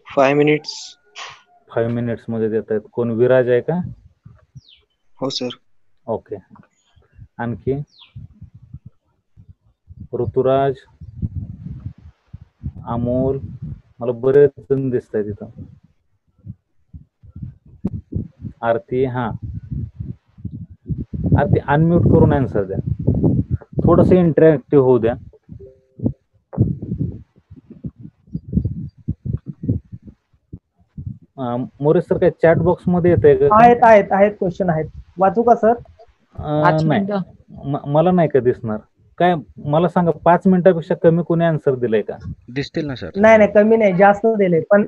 Five minutes. 5 मिनिट्स मध्ये देत आहेत. कोण, विराज आहे का? हो सर. ओके. आणखी ऋतुराज, अमोल, मला बरेच जण दिसत आहेत तिथं. आरती, हा आरती अनम्यूट करून आन्सर द्या, थोडस इंटरॅक्टिव्ह होऊ द्या. मोरे सर काय चॅट बॉक्स मध्ये येत आहे का? आहेत क्वेश्चन आहेत, वाचू का सर? नाही, मला नाही का दिसणार. काय मला सांगा, 5 मिनिटापेक्षा कमी कोणी आन्सर दिलंय का? दिसतील ना सर? नाही कमी नाही, जास्त दिले, पण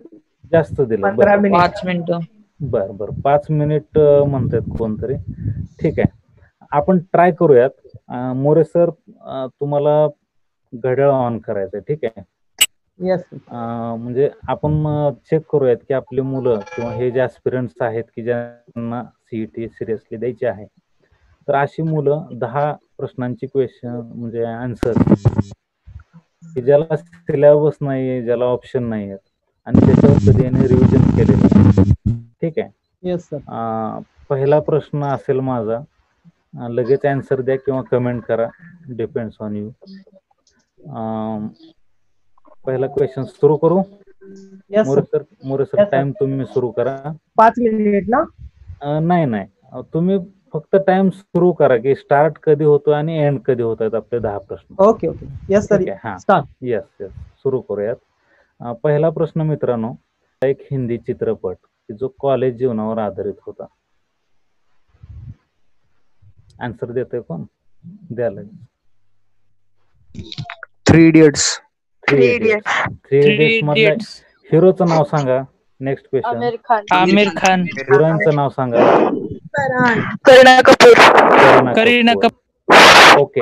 जास्त दिलं. 15 मिनिट. 5 मिनिटं. बर 5 मिनिट म्हणतात कोणतरी. ठीक आहे, आपण ट्राय करूयात. मोरे सर, तुम्हाला घड्याळ ऑन करायचंय, ठीक आहे? येस. म्हणजे आपण चेक करूयात की आपली मुलं किंवा हे जे ऍस्पिरंट्स आहेत की ज्यांना सीईटी सिरियसली द्यायची आहे, तर अशी मुलं 10 प्रश्नांची क्वेश्चन म्हणजे आन्सर की ज्याला सिलेबस नाहीये, ज्याला ऑप्शन नाही आहेत आणि त्याच्यावर कधी यांनी रिव्हिजन केलेलं आहे, ठीक आहे? Yes sir. पहिला प्रश्न असेल माझा, लगेच आन्सर द्या किंवा कमेंट करा, डिपेंड्स ऑन यू. पहिला क्वेश्चन सुरू करू? येस मोरे सर टाइम तुम्ही सुरू करा. 5 मिनिट ना? नाही, तुम्ही फक्त टाइम सुरू करा की स्टार्ट कधी होतो आणि एंड कधी होत आहेत आपले 10 प्रश्न. ओके. Yes sir. हा, स्टार्ट. येस, सुरू करूयात. पहिला प्रश्न मित्रांनो, एक हिंदी चित्रपट जो कॉलेज जीवनावर आधारित होता. आन्सर देतोय कोण? द्यायला. 3 इडियट्स. 3 इडियट्स मधल्या हिरोचं नाव सांगा. Next question. आमिर खान. हिरोईनचं नाव सांगा. करीना कपूर. ओके,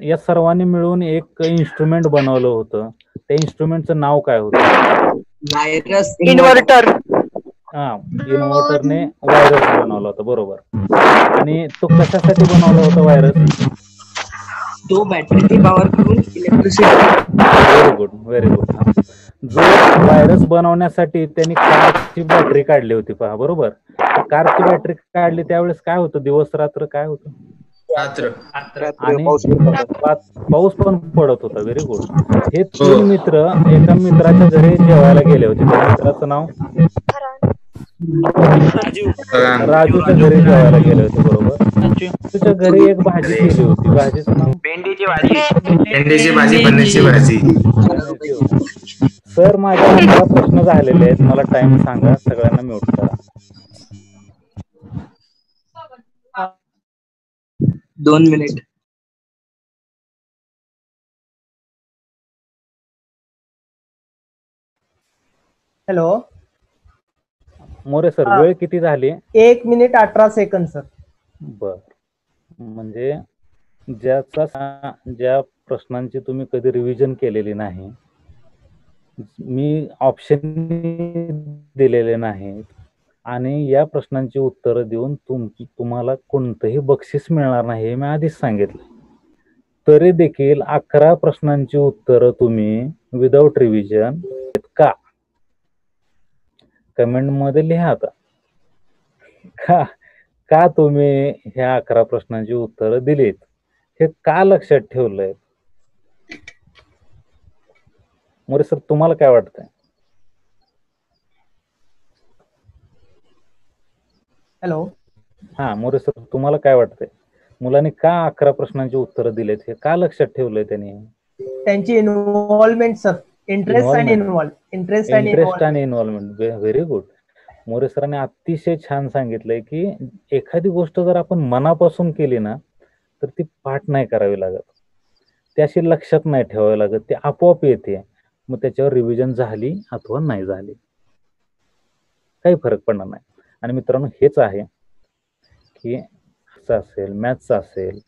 या सर्वांनी मिळून एक इन्स्ट्रुमेंट बनवलं होतं. त्या इन्स्ट्रुमेंटचं नाव काय होतं? इन्व्हर्टर. हा, इन्व्हर्टरने व्हायरस बनवला होता, बरोबर. आणि तो कशासाठी बनवला होता व्हायरस? तो बॅटरी पॉवर करून इलेक्ट्रिसिटी. Very good. जो व्हायरस बनवण्यासाठी त्यांनी कारची बॅटरी काढली होती, पहा, बरोबर. कारची बॅटरी काढली त्यावेळेस काय होतं? दिवस रात्र काय होतं? आणि पाऊस पण पडत होता. Very good. हे 3 मित्र एका मित्राच्या घरी जेवायला गेले होते. त्या मित्राचं नाव राजूच्या घरी जेवायला गेले होते, बरोबर. तुझ्या घरी एक भाजी केली होती, भाजीचं नाव? भेंडीची भाजी. पनीरची भाजी. सर, माझ्या 15 प्रश्न झालेले आहेत, मला टाइम सांगा. सगळ्यांना म्यूट करा. 2 मिनिट. हॅलो मोरे सर, वेळ किती झाली? 1 मिनिट 18 सेकंद सर. बर, म्हणजे ज्या प्रश्नांची तुम्ही कधी रिव्हिजन केलेली नाही, मी ऑप्शन दिलेले नाहीत आणि या प्रश्नांची उत्तरं देऊन तुम्हाला कोणतंही बक्षीस मिळणार नाही हे मी आधीच सांगितलं. तरी देखील 11 प्रश्नांची उत्तरं तुम्ही विदाउट रिव्हिजन का? कमेंट मध्ये लिहा आता. का तुम्ही ह्या 11 प्रश्नांची उत्तरं दिलीत, हे का लक्षात ठेवलंय? मोरे सर, तुम्हाला काय वाटतंय? हॅलो. हा, मोरे सर, तुम्हाला काय वाटतंय? मुलांनी का 11 प्रश्नांची उत्तरं दिलेत, हे का लक्षात ठेवलंय त्यांनी? त्यांची इन्व्हॉल्वमेंट सर. इंटरेस्ट आणि इन्व्हॉल्वमेंट. Very good. मोरे सरांनी अतिशय छान सांगितलंय की एखादी गोष्ट जर आपण मनापासून केली ना, तर ती पाठ नाही करावी लागत, त्याशी लक्षात नाही ठेवावी लागत, ती आपोआप येते. मग त्याच्यावर रिव्हिजन झाली अथवा नाही झाली काही फरक पडणार नाही. आणि मित्रांनो, हेच आहे की असेल, मॅथ्स असेल,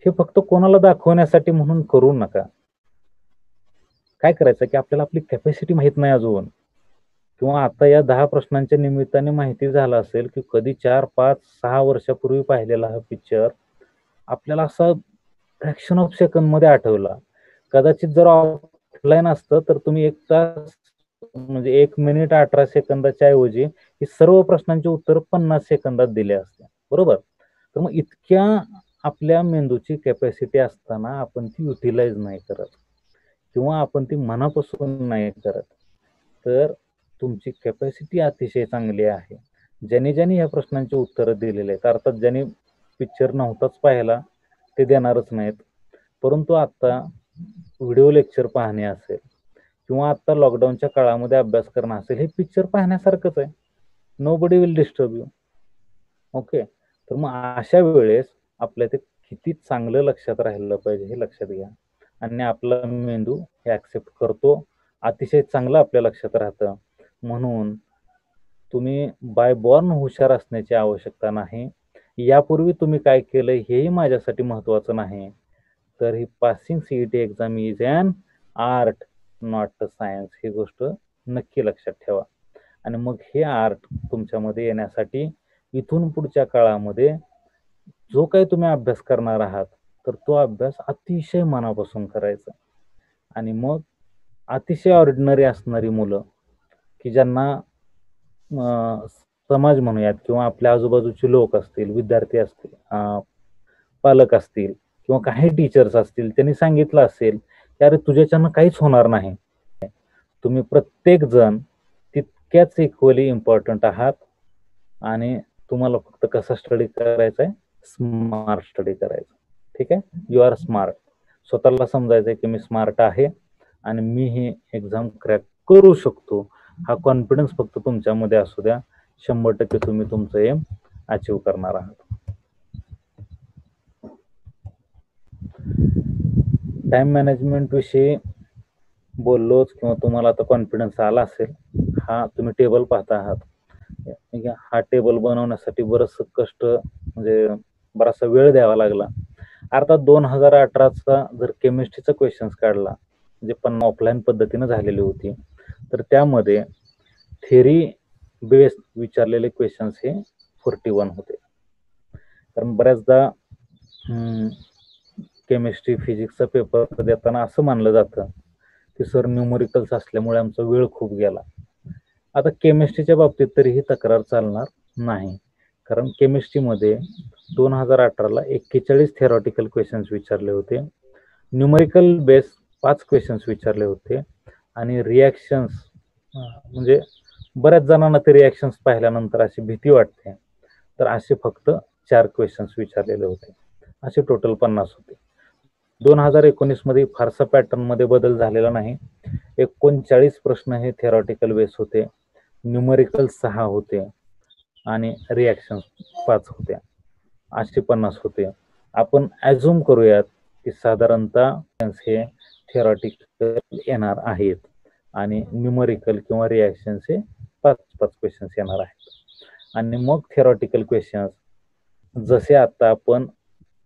हे फक्त कोणाला दाखवण्यासाठी म्हणून करू नका. काय करायचं की आपल्याला आपली कॅपॅसिटी माहित नाही अजून, किंवा आता या 10 प्रश्नांच्या निमित्ताने माहिती झालं असेल की कधी 4, 5, 6 वर्षापूर्वी पाहिलेला हा पिक्चर आपल्याला असा फ्रॅक्शन ऑफ सेकंड मध्ये आठवला. कदाचित जर ऑफलाईन असतं तर तुम्ही 1 तास म्हणजे 1 मिनिट 18 सेकंदाच्या ऐवजी ही सर्व प्रश्नांची उत्तर 50 सेकंदात दिली असते, बरोबर. तर मग इतक्या आपल्या मेंदूची कॅपॅसिटी असताना आपण ती युटिलाइज नाही करत किंवा आपण ती मनापासून नाही करत. तर तुमची कॅपॅसिटी अतिशय चांगली आहे. ज्यांनी ह्या प्रश्नांची उत्तरं दिलेली आहेत, अर्थात ज्यांनी पिक्चर नव्हताच पाहिला ते देणारच नाहीत, परंतु आता व्हिडिओ लेक्चर पाहणे असेल किंवा आता लॉकडाऊनच्या काळामध्ये अभ्यास करणं असेल, हे पिक्चर पाहण्यासारखंच आहे. Nobody will disturb you. Okay. तर मग अशा वेळेस आपल्या ते किती चांगलं लक्षात राहिलं पाहिजे हे लक्षात घ्या, आणि आपला मेंदू हे ऍक्सेप्ट करतो, अतिशय चांगलं आपल्या लक्षात राहतं. म्हणून तुम्ही बाय बॉर्न हुशार असण्याची आवश्यकता नाही. यापूर्वी तुम्ही काय केलं हेही माझ्यासाठी महत्वाचं नाही. तर ही passing CET exam is an art not a science, ही गोष्ट नक्की लक्षात ठेवा. आणि मग हे आर्ट तुमच्यामध्ये येण्यासाठी इथून पुढच्या काळामध्ये जो काही तुम्ही अभ्यास करणार आहात तर तो अभ्यास अतिशय मनापासून करायचा. आणि मग अतिशय ऑर्डिनरी असणारी मुलं की ज्यांना समाज म्हणूयात किंवा आपल्या आजूबाजूचे लोक असतील, विद्यार्थी असतील, पालक असतील किंवा काही टीचर्स असतील, त्यांनी सांगितलं असेल की अरे तुझ्याच्यानं काहीच होणार नाही, तुम्ही प्रत्येक जण तितक्याच इक्वली इम्पॉर्टंट आहात आणि तुम्हाला फक्त कसा स्टडी करायचा आहे, स्मार्ट स्टडी करायचा. ठीक आहे. You are smart. स्वतःला समजायचंय की मी स्मार्ट आहे आणि मी ही एक्झाम क्रॅक करू शकतो. हा कॉन्फिडन्स फक्त तुमच्यामध्ये असू द्या. 100% तुम्ही तुमचं एम अचीव करणार आहात. टाइम मॅनेजमेंट विषयी बोललोच किंवा तुम्हाला आता कॉन्फिडन्स आला असेल. हा तुम्ही टेबल पाहता आहात, हा टेबल बनवण्यासाठी बरंच कष्ट म्हणजे बराचसा वेळ द्यावा लागला. अर्थात 2018चा जर केमिस्ट्रीचा क्वेश्चन्स काढला म्हणजे पण ऑफलाईन पद्धतीने झालेली होती, तर त्यामध्ये थेरी बेस्ड विचारलेले क्वेश्चन्स हे 41 होते. कारण बऱ्याचदा केमिस्ट्री फिजिक्सचा पेपर देताना असं मानलं जातं की सर न्यूमरिकल्स असल्यामुळे आमचा वेळ खूप गेला. आता केमिस्ट्रीच्या बाबतीत तरी ही तक्रार चालणार नाही, कारण केमिस्ट्रीमध्ये 2018ला 41 थेरॉटिकल क्वेश्चन्स विचारले होते, न्यूमरिकल बेस 5 क्वेश्चन्स विचारले होते, आणि रिॲक्शन्स म्हणजे बऱ्याच जणांना ते रिॲक्शन्स पाहिल्यानंतर अशी भीती वाटते, तर असे फक्त 4 क्वेश्चन्स विचारलेले होते. असे टोटल 50 होते. 2019 मध्ये फारसा पॅटर्न मध्ये बदल झालेला नाही. 39 प्रश्न हे थेरॉटिकल बेस होते, न्यूमरिकल 6 होते आणि रिॲक्शन्स 5 होत्या. असे 50 होते. आपण ॲझ्युम करूयात की साधारणतः हे थेरॉटिकल येणार आहेत आणि न्यूमरिकल किंवा रिॲक्शन्स हे 5 क्वेश्चन्स येणार आहेत. आणि मग थेरॉटिकल क्वेश्चन्स जसे आता आपण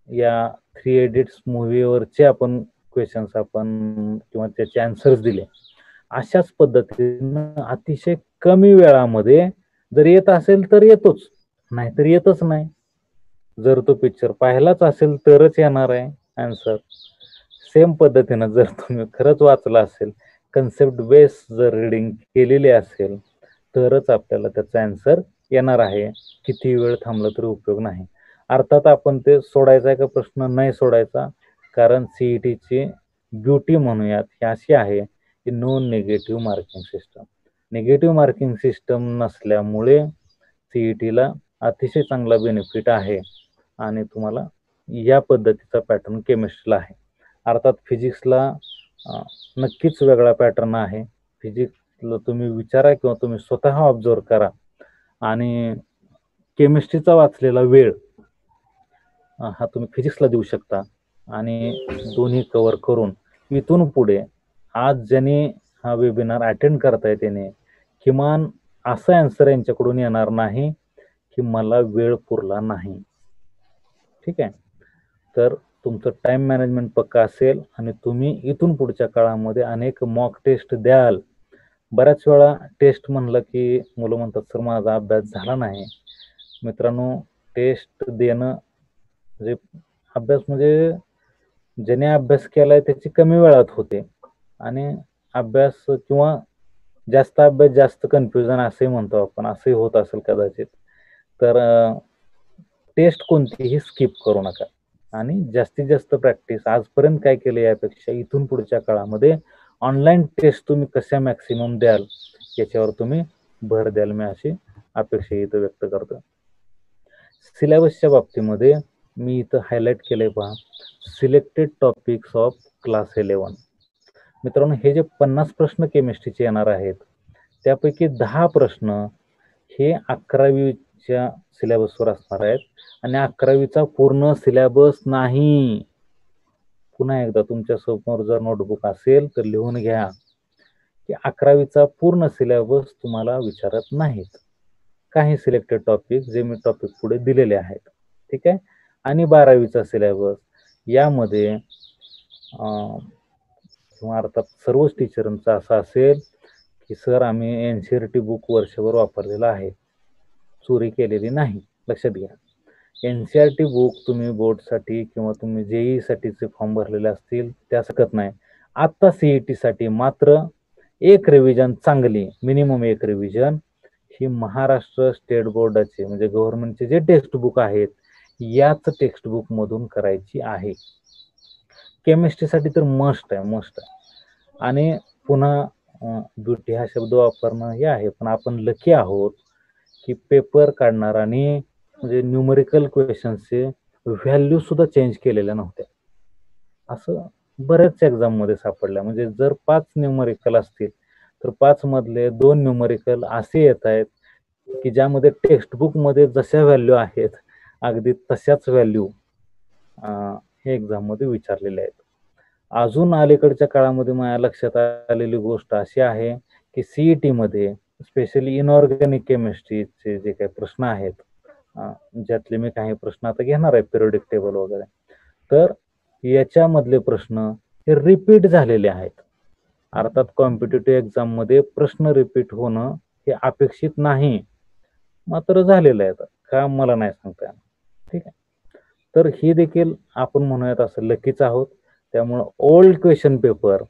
या 3 इडियट्स मूवीवरचे आपण क्वेश्चन्स आपण किंवा त्याचे आन्सर्स दिले, अशाच पद्धतीनं अतिशय कमी वेळामध्ये जर येत असेल तर येतोच, नाहीतर येतच नाही. जर तो पिक्चर पाहिलाच असेल तरच येणार आहे आन्सर. सेम पद्धतीनं जर तुम्ही खरंच वाचला असेल, कन्सेप्ट बेस जर रीडिंग केलेली असेल तरच आपल्याला त्याचा आन्सर येणार आहे. किती वेळ थांबला तरी उपयोग नाही. अर्थात आपण ते सोडायचा का प्रश्न नाही सोडायचा, कारण सीईटीची ब्युटी म्हणूयात ही अशी आहे की no negative marking system. Negative marking system नसल्यामुळे सीईटीला अतिशय चांगला बेनिफिट आहे आणि तुम्हाला या पद्धतीचा पॅटर्न केमिस्ट्रीला आहे. अर्थात फिजिक्सला नक्कीच वेगळा पॅटर्न आहे. फिजिक्सला तुम्ही विचारा किंवा तुम्ही स्वतः ऑब्झर्व करा आणि केमिस्ट्रीचा वाचलेला वेळ हा तुम्ही फिजिक्सला देऊ शकता आणि दोन्ही कव्हर करून इथून पुढे आज ज्याने हा वेबिनार अटेंड करताय त्याने किमान असा आन्सर यांच्याकडून येणार नाही की मला वेळ पुरला नाही. ठीक आहे. तर तुमचं टाइम मॅनेजमेंट पक्का असेल आणि तुम्ही इथून पुढच्या काळामध्ये अनेक मॉक टेस्ट द्याल. बऱ्याच वेळा टेस्ट म्हणलं की मुलं म्हणतात सर माझा अभ्यास झाला नाही. मित्रांनो, टेस्ट देणं म्हणजे अभ्यास म्हणजे ज्याने अभ्यास केलाय त्याची कमी वेळात होते आणि अभ्यास किंवा जास्त अभ्यास जास्त कन्फ्युजन असंही म्हणतो आपण, असंही होत असेल कदाचित. तर टेस्ट कोणतीही स्किप करू नका आणि जास्तीत जास्त प्रॅक्टिस आजपर्यंत काय केलं यापेक्षा इथून पुढच्या काळामध्ये ऑनलाईन टेस्ट तुम्ही कशा मॅक्सिमम द्याल याच्यावर तुम्ही भर द्याल, मी अशी अपेक्षा इथं व्यक्त करतो. सिलेबसच्या बाबतीमध्ये मी इथं हायलाईट केलंय पहा, सिलेक्टेड टॉपिक्स ऑफ क्लास 11. मित्रांनो, हे जे 50 प्रश्न केमिस्ट्रीचे येणार आहेत त्यापैकी 10 प्रश्न हे 11वीच्या सिलेबसवर असणार आहेत आणि 11वीचा पूर्ण सिलेबस नाही. पुन्हा एकदा तुमच्या समोर जर नोटबुक असेल तर लिहून घ्या की 11वीचा पूर्ण सिलेबस तुम्हाला विचारत नाहीत. काही सिलेक्टेड टॉपिक जे मी टॉपिक पुढे दिलेले आहेत, ठीक आहे. आणि 12वीचा सिलेबस यामध्ये किंवा अर्थात सर्वच टीचरांचा असा असेल की सर आम्ही NCERT बुक वर्षभर वापरलेलं आहे, चोरी केलेली नाही. लक्षात घ्या, NCERT बुक तुम्ही बोर्डसाठी किंवा तुम्ही JEE साठीचे फॉर्म भरलेले असतील त्या सकत नाही. आता CET साठी मात्र एक रिव्हिजन चांगली, मिनिमम एक रिव्हिजन ही महाराष्ट्र स्टेट बोर्डाचे म्हणजे गव्हर्नमेंटचे जे टेक्स्ट बुक आहेत याच टेक्स्ट बुक मधून करायची आहे. केमिस्ट्रीसाठी तर मस्ट आहे, मस्ट आहे. आणि पुन्हा ब्युटी हा शब्द वापरणं हे आहे, पण आपण लकी आहोत की पेपर काढणार आणि म्हणजे न्यूमरिकल क्वेश्चनचे व्हॅल्यू सुद्धा चेंज केलेल्या नव्हत्या. असं बऱ्याच एक्झाम मध्ये सापडल्या. म्हणजे जर 5 न्यूमरिकल असतील तर 5 मधले 2 न्यूमरिकल असे येत आहेत की ज्यामध्ये टेक्स्ट बुक मध्ये जशा व्हॅल्यू आहेत अगदी तशाच व्हॅल्यू हे एक्झाम मध्ये विचारलेले आहेत. अजून अलीकडच्या काळामध्ये माझ्या लक्षात आलेली गोष्ट अशी आहे की CET मध्ये स्पेशली इनऑर्गॅनिक केमिस्ट्रीचे जे काही प्रश्न आहेत, ज्यातले मी काही प्रश्न आता घेणार आहे पिरियडिक टेबल वगैरे, तर याच्यामधले प्रश्न हे रिपीट झालेले आहेत. अर्थात कॉम्पिटिटिव्ह एक्झाम मध्ये प्रश्न रिपीट होणं हे अपेक्षित नाही, मात्र झालेलं आहे. का मला नाही सांगता येणार, ठीक आहे. तर ही देखील आपण म्हणूयात असं लकीच आहोत. त्यामुळं ओल्ड क्वेश्चन पेपर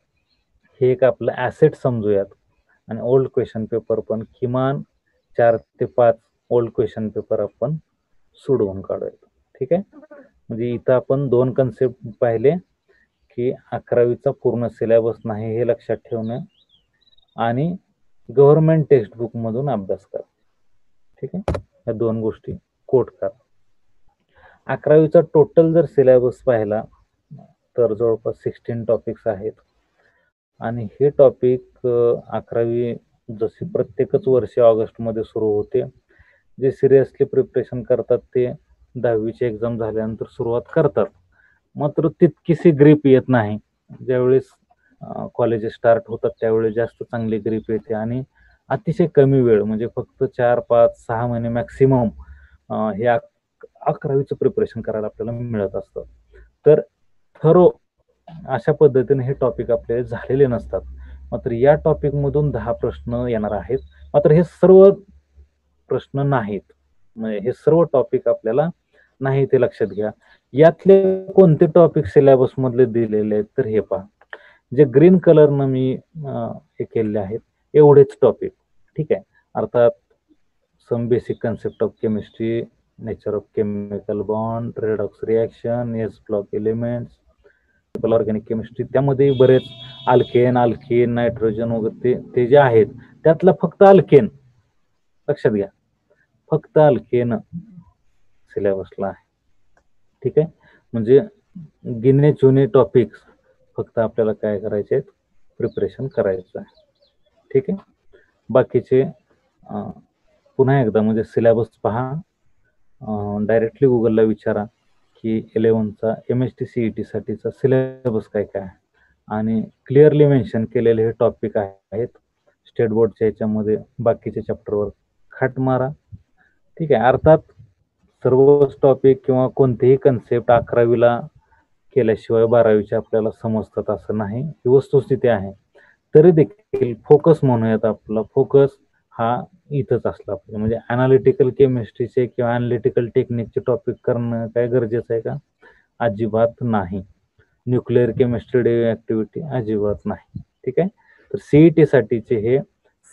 हे एक आपलं ॲसेट समजूयात आणि ओल्ड क्वेश्चन पेपर पण किमान 4 ते 5 ओल्ड क्वेश्चन पेपर आपण सोडवून काढूयात, ठीक आहे. म्हणजे इथं आपण 2 कन्सेप्ट पाहिले की 11वीचा पूर्ण सिलेबस नाही हे लक्षात ठेवणं आणि गव्हर्नमेंट टेक्स्ट बुक मधून अभ्यास करा, ठीक आहे. या 2 गोष्टी कोट करा. 11वीचा टोटल जर सिलेबस पाहिला तर जवळपास 16 टॉपिक्स आहेत आणि हे टॉपिक 11वी जशी प्रत्येकच वर्षी ऑगस्टमध्ये सुरू होते. जे सिरियसली प्रिपरेशन करतात ते 10वीची एक्झाम झाल्यानंतर सुरुवात करतात, मात्र तितकीशी ग्रीप येत नाही. ज्यावेळेस कॉलेजेस स्टार्ट होतात त्यावेळेस जास्त चांगली ग्रीप येते आणि अतिशय कमी वेळ म्हणजे फक्त 4, 5, 6 महिने मॅक्सिमम हे 11वीचं प्रिपरेशन करायला आपल्याला मिळत असतं. तर थरो अशा पद्धतीने हे टॉपिक आपले झालेले नसतात. मात्र या टॉपिक मधून 10 प्रश्न येणार आहेत. मात्र हे सर्व प्रश्न नाहीत, म्हणजे हे सर्व टॉपिक आपल्याला नाही ते लक्षात घ्या. यातले कोणते टॉपिक सिलेबस मधले दिलेले आहेत तर हे पहा, जे ग्रीन कलरनं मी हे केलेले आहेत एवढेच टॉपिक, ठीक आहे. अर्थात some basic concept of chemistry, nature of chemical bond, redox reaction, S block elements, organic chemistry, त्यामध्ये बरेच अल्केन, नायट्रोजन वगैरे ते जे आहेत त्यातला फक्त अल्केन लक्षात घ्या, फक्त अल्केन सिलेबसला आहे, ठीक आहे. म्हणजे गिने चुने टॉपिक्स फक्त आपल्याला काय करायचे आहेत, प्रिपरेशन करायचं आहे, ठीक आहे. बाकीचे पुन्हा एकदा म्हणजे सिलेबस पहा, डायरेक्टली गुगलला विचारा की 11चा MST CET साठीचा सिलेबस काय काय आहे आणि क्लिअरली मेन्शन केलेले हे टॉपिक आहेत. स्टेट बोर्डच्या याच्यामध्ये बाकीच्या चॅप्टरवर खाट मारा, ठीक आहे. अर्थात सर्वच टॉपिक किंवा कोणतेही कन्सेप्ट 11वीला केल्याशिवाय 12वीचे आपल्याला समजतात असं नाही, ही वस्तुस्थिती आहे. तरी देखील फोकस म्हणूयात, आपला फोकस हा इथंच असला पाहिजे. म्हणजे अनालिटिकल केमिस्ट्रीचे किंवा अनालिटिकल टेक्निकचे टॉपिक करणं काय गरजेचं आहे का? अजिबात नाही. न्यूक्लिअर केमिस्ट्री डे ऍक्टिव्हिटी अजिबात नाही. ठीक आहे. तर सीईटी साठीचे हे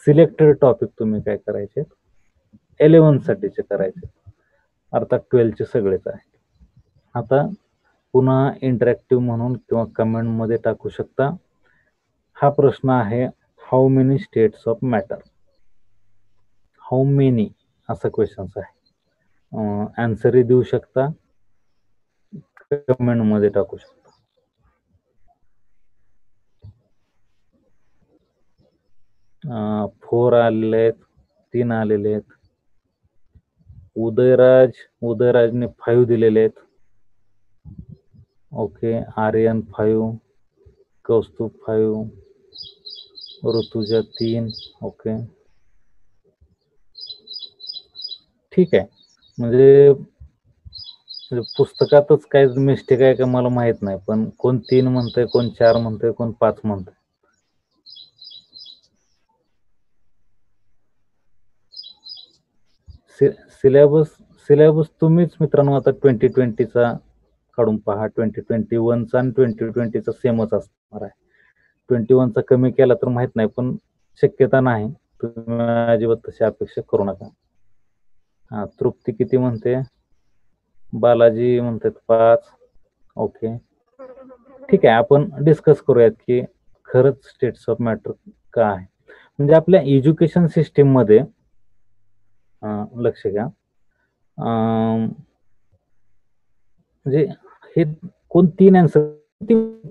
सिलेक्टेड टॉपिक तुम्ही काय करायचे, 11 साठीचे करायचे, अर्थात 12चे सगळेच आहे. आता पुन्हा इंटरॅक्टिव्ह म्हणून किंवा कमेंट मध्ये टाकू शकता. हा प्रश्न आहे, how many states of matter. How many असा क्वेश्चन आहे. आन्सरही देऊ शकता, कमेंट मध्ये टाकू शकता. फोर आलेले आहेत, 3 आलेले आहेत. उदयराजने 5 दिलेले आहेत. ओके. आर्यन 5, कौस्तुभ 5, ऋतुजा 3. ओके, ठीक आहे. म्हणजे पुस्तकातच काय मिस्टेक आहे का मला माहित नाही, पण कोण 3 म्हणतंय, कोण 4 म्हणतंय, कोण 5 म्हणतंय. सिलेबस तुम्हीच मित्रांनो आता 2020चा काढून पहा. 2021चा आणि 2020चा सेमच असणार आहे. 21चा कमी केला तर माहित नाही, पण शक्यता नाही. तुम्ही अजिबात तशी अपेक्षा करू नका. हा, तृप्ती किती म्हणते? बालाजी म्हणतात 5. ओके, ठीक आहे. आपण डिस्कस करूयात की खरंच स्टेट्स ऑफ मॅटर का आहे. म्हणजे आपल्या एज्युकेशन सिस्टीम मध्ये लक्ष घ्या, म्हणजे हे कोण 3 आन्सर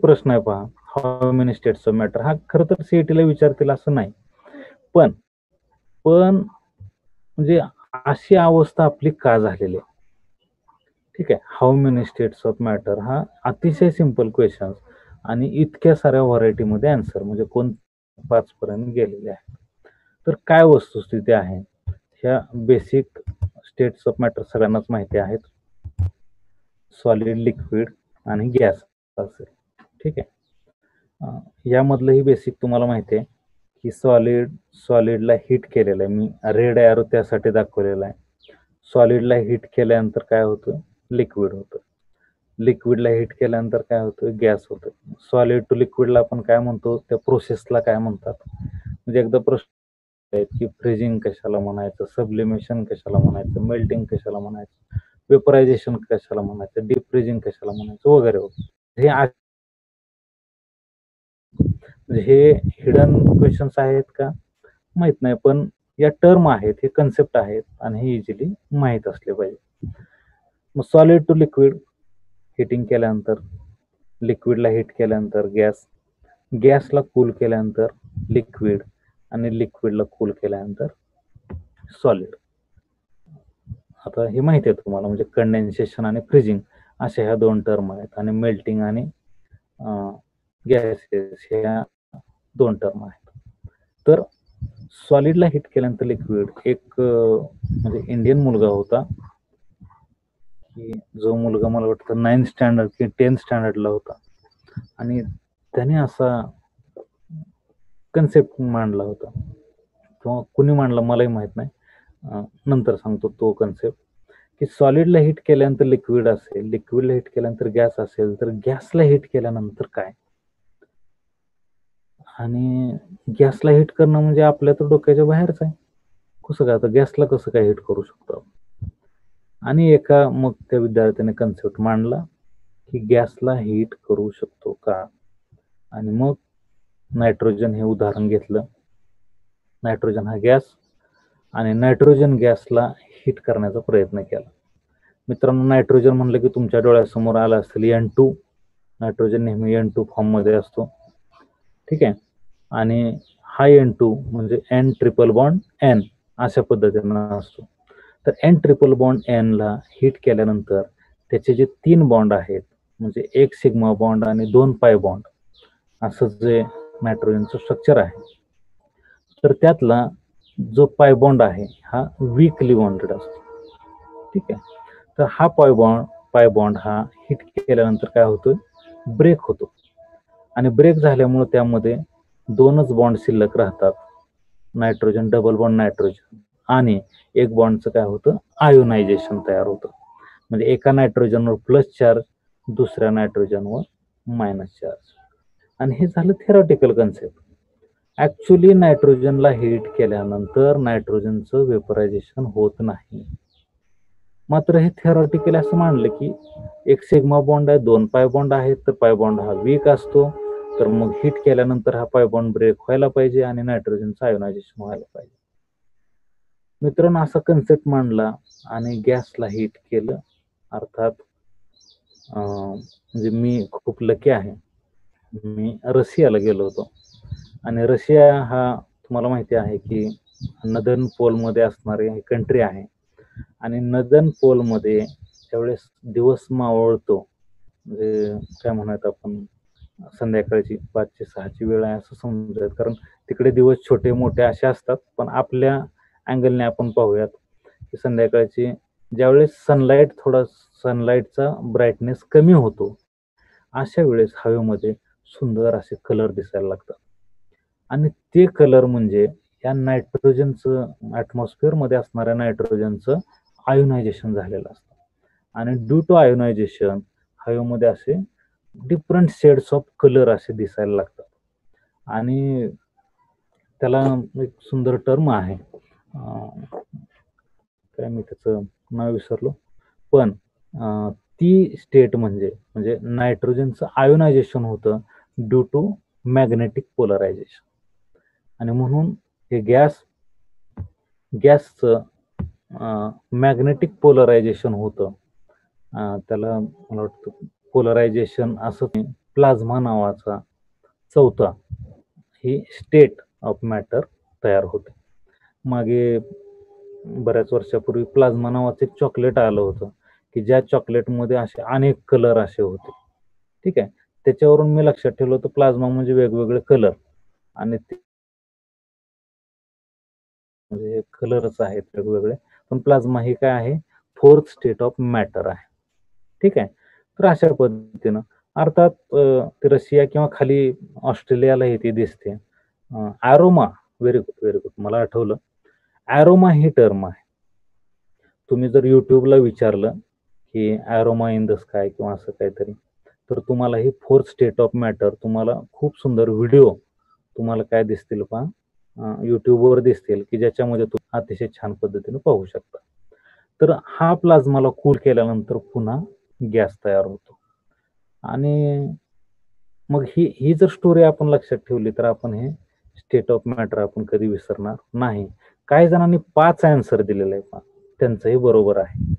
प्रश्न आहे पहा. How many states of matter हा खरं तर सीईटीला विचारतील असं नाही, पण म्हणजे अशी अवस्था आपली का झालेली आहे. ठीक आहे. How many states of matter हा अतिशय सिंपल क्वेश्चन आणि इतक्या साऱ्या व्हरायटीमध्ये आन्सर, म्हणजे कोण 5 पर्यंत गेलेले आहे. तर काय वस्तुस्थिती आहे, ह्या बेसिक स्टेट्स ऑफ मॅटर सगळ्यांनाच माहिती आहेत. सॉलिड, लिक्विड आणि गॅस असेल. ठीक आहे. यामधलंही बेसिक तुम्हाला माहिती आहे की सॉलिडला हिट केलेलं आहे. मी रेड एरो त्यासाठी दाखवलेला आहे. सॉलिडला हिट केल्यानंतर काय होतं? लिक्विड होतं. लिक्विडला हिट केल्यानंतर काय होतं? गॅस होतं. सॉलिड टू लिक्विडला आपण काय म्हणतो? त्या प्रोसेसला काय म्हणतात? म्हणजे एकदा प्रश्न की फ्रीजिंग कशाला म्हणायचं, सबलिमेशन कशाला म्हणायचं, मेल्टिंग कशाला म्हणायचं, वेपरायझेशन कशाला म्हणायचं, डीप फ्रीजिंग कशाला म्हणायचं, वगैरे वगैरे. हे हिडन क्वेश्चन्स आहेत का माहित नाही, पण या टर्म आहेत, हे कन्सेप्ट आहेत आणि हे इझिली माहीत असले पाहिजे. मग सॉलिड टू लिक्विड हिटिंग केल्यानंतर, लिक्विडला हिट केल्यानंतर गॅस, गॅसला कूल केल्यानंतर लिक्विड आणि लिक्विडला कूल केल्यानंतर सॉलिड. आता हे माहिती आहे तुम्हाला, म्हणजे कंडेन्सेशन आणि फ्रीजिंग अशा ह्या 2 टर्म आहेत आणि मेल्टिंग आणि गॅसेस ह्या 2 टर्म आहेत. तर सॉलिडला हिट केल्यानंतर लिक्विड, एक म्हणजे इंडियन मुलगा होता की जो मुलगा मला वाटतं 9th स्टँडर्ड की 10th स्टँडर्डला होता आणि त्याने असा कन्सेप्ट मांडला होता, किंवा कुणी मांडला मलाही माहित नाही, नंतर सांगतो तो कन्सेप्ट, की सॉलिडला हिट केल्यानंतर लिक्विड असेल, लिक्विडला हिट केल्यानंतर गॅस असेल, तर गॅसला हिट केल्यानंतर काय? आणि गॅसला हिट करणं म्हणजे आपल्या तर डोक्याच्या बाहेरच आहे. कसं काय? आता गॅसला कसं काय हिट करू शकतो? आणि मग त्या विद्यार्थ्याने कन्सेप्ट मांडला की गॅसला हिट करू शकतो का? आणि मग नायट्रोजन हे उदाहरण घेतलं. नायट्रोजन हा गॅस, आणि नायट्रोजन गॅसला हिट करण्याचा प्रयत्न केला. मित्रांनो, नायट्रोजन म्हणलं की तुमच्या डोळ्यासमोर आला असेल N2. नायट्रोजन नेहमी N2 फॉर्म मध्ये असतो. ठीक आहे. आणि हा N2 म्हणजे N ट्रिपल बॉन्ड N अशा पद्धतीनं असतो. तर N ट्रिपल बॉन्ड N ला हिट केल्यानंतर त्याचे जे 3 बॉन्ड आहेत, म्हणजे 1 सिग्मा बॉन्ड आणि 2 पाय बॉन्ड असं जे नायट्रोजनचं स्ट्रक्चर आहे, तर त्यातला जो पाय बॉन्ड आहे हा वीकली बॉन्डेड असतो. ठीक आहे. तर हा पाय बॉन्ड हा हिट केल्यानंतर काय होतं? ब्रेक होतो आणि ब्रेक झाल्यामुळे त्यामध्ये दोनच बॉन्ड शिल्लक राहतात, नायट्रोजन डबल बॉन्ड नायट्रोजन, आणि एक बॉन्डचं काय होतं, आयोनायझेशन तयार होतं. म्हणजे एका नायट्रोजनवर प्लस चार्ज, दुसऱ्या नायट्रोजनवर मायनस चार्ज. आणि हे झालं थेरॉटिकल कन्सेप्ट. ऍक्च्युली नायट्रोजनला हीट केल्यानंतर नायट्रोजनचं वेपरायझेशन होत नाही. मात्र हे थेरॉटिकल असं मानलं की एक सिग्मा बॉन्ड आहे, 2 पाय बॉन्ड आहेत, तर पाय बॉन्ड हा वीक असतो, तर मग हीट केल्यानंतर हा पाय बॉन्ड ब्रेक व्हायला पाहिजे आणि नायट्रोजनचं आयोनायझेशन व्हायला पाहिजे. मित्रांनो, असा कन्सेप्ट मांडला आणि गॅसला हीट केलं. अर्थात म्हणजे मी खूप लकी आहे, मी रशियाला गेलो होतो आणि रशिया हा तुम्हाला माहिती आहे की नदर्न पोलमध्ये असणारे कंट्री आहे. आणि नदर्न पोलमध्ये ज्यावेळेस दिवस मावळतो, म्हणजे काय म्हणत आपण संध्याकाळची 5-6ची वेळ आहे असं समजायचं, कारण तिकडे दिवस छोटे मोठे असे असतात. पण आपल्या अँगलने आपण पाहूयात की संध्याकाळची ज्यावेळेस सनलाईटचा ब्राईटनेस कमी होतो, अशा वेळेस हवेमध्ये सुंदर असे कलर दिसायला लागतात. आणि ते कलर म्हणजे या नायट्रोजनचं, ऍटमॉस्फिअर मध्ये असणाऱ्या नायट्रोजनचं आयोनायझेशन झालेलं असतं. आणि ड्यू टू आयोनायझेशन हवेमध्ये असे डिफरंट शेड्स ऑफ कलर असे दिसायला लागतात. आणि त्याला एक सुंदर टर्म आहे, काय मी त्याचं नाव विसरलो, पण ती स्टेट म्हणजे नायट्रोजनचं आयोनायझेशन होतं ड्यू टू मॅग्नेटिक पोलरायझेशन. आणि म्हणून हे गॅसचं मॅग्नेटिक पोलरायझेशन होतं. त्याला मला वाटतं पोलरायझेशन असं प्लाझ्मा नावाचा चौथा ही स्टेट ऑफ मॅटर तयार होते. मागे बऱ्याच वर्षापूर्वी प्लाझ्मा नावाचं एक चॉकलेट आलं होतं की ज्या चॉकलेटमध्ये असे अनेक कलर असे होते. ठीक आहे, त्याच्यावरून मी लक्षात ठेवलं होतं प्लाझ्मा म्हणजे वेगवेगळे कलर, आणि ते म्हणजे कलरच आहेत वेगवेगळे, पण प्लाझ्मा ही काय आहे, फोर्थ स्टेट ऑफ मॅटर आहे. ठीक आहे, तर अशा पद्धतीनं अर्थात ते रशिया किंवा खाली ऑस्ट्रेलियाला हे ती दिसते. ॲरोमा, व्हेरी गुड, मला आठवलं, ॲरोमा ही टर्म आहे. तुम्ही जर युट्यूबला विचारलं की ॲरोमा इन द स्काय किंवा असं काहीतरी, तर तुम्हाला ही फोर्थ स्टेट ऑफ मॅटर, तुम्हाला खूप सुंदर व्हिडिओ तुम्हाला काय दिसतील पहा, युट्यूबवर दिसतील की ज्याच्यामध्ये तुम्ही अतिशय छान पद्धतीने पाहू शकता. तर हा प्लाझ्माला कूल केल्यानंतर पुन्हा गॅस तयार होतो. आणि मग ही जर स्टोरी आपण लक्षात ठेवली तर आपण हे स्टेट ऑफ मॅटर आपण कधी विसरणार नाही. काही जणांनी 5 आन्सर दिलेले आहे, त्यांचंही बरोबर आहे.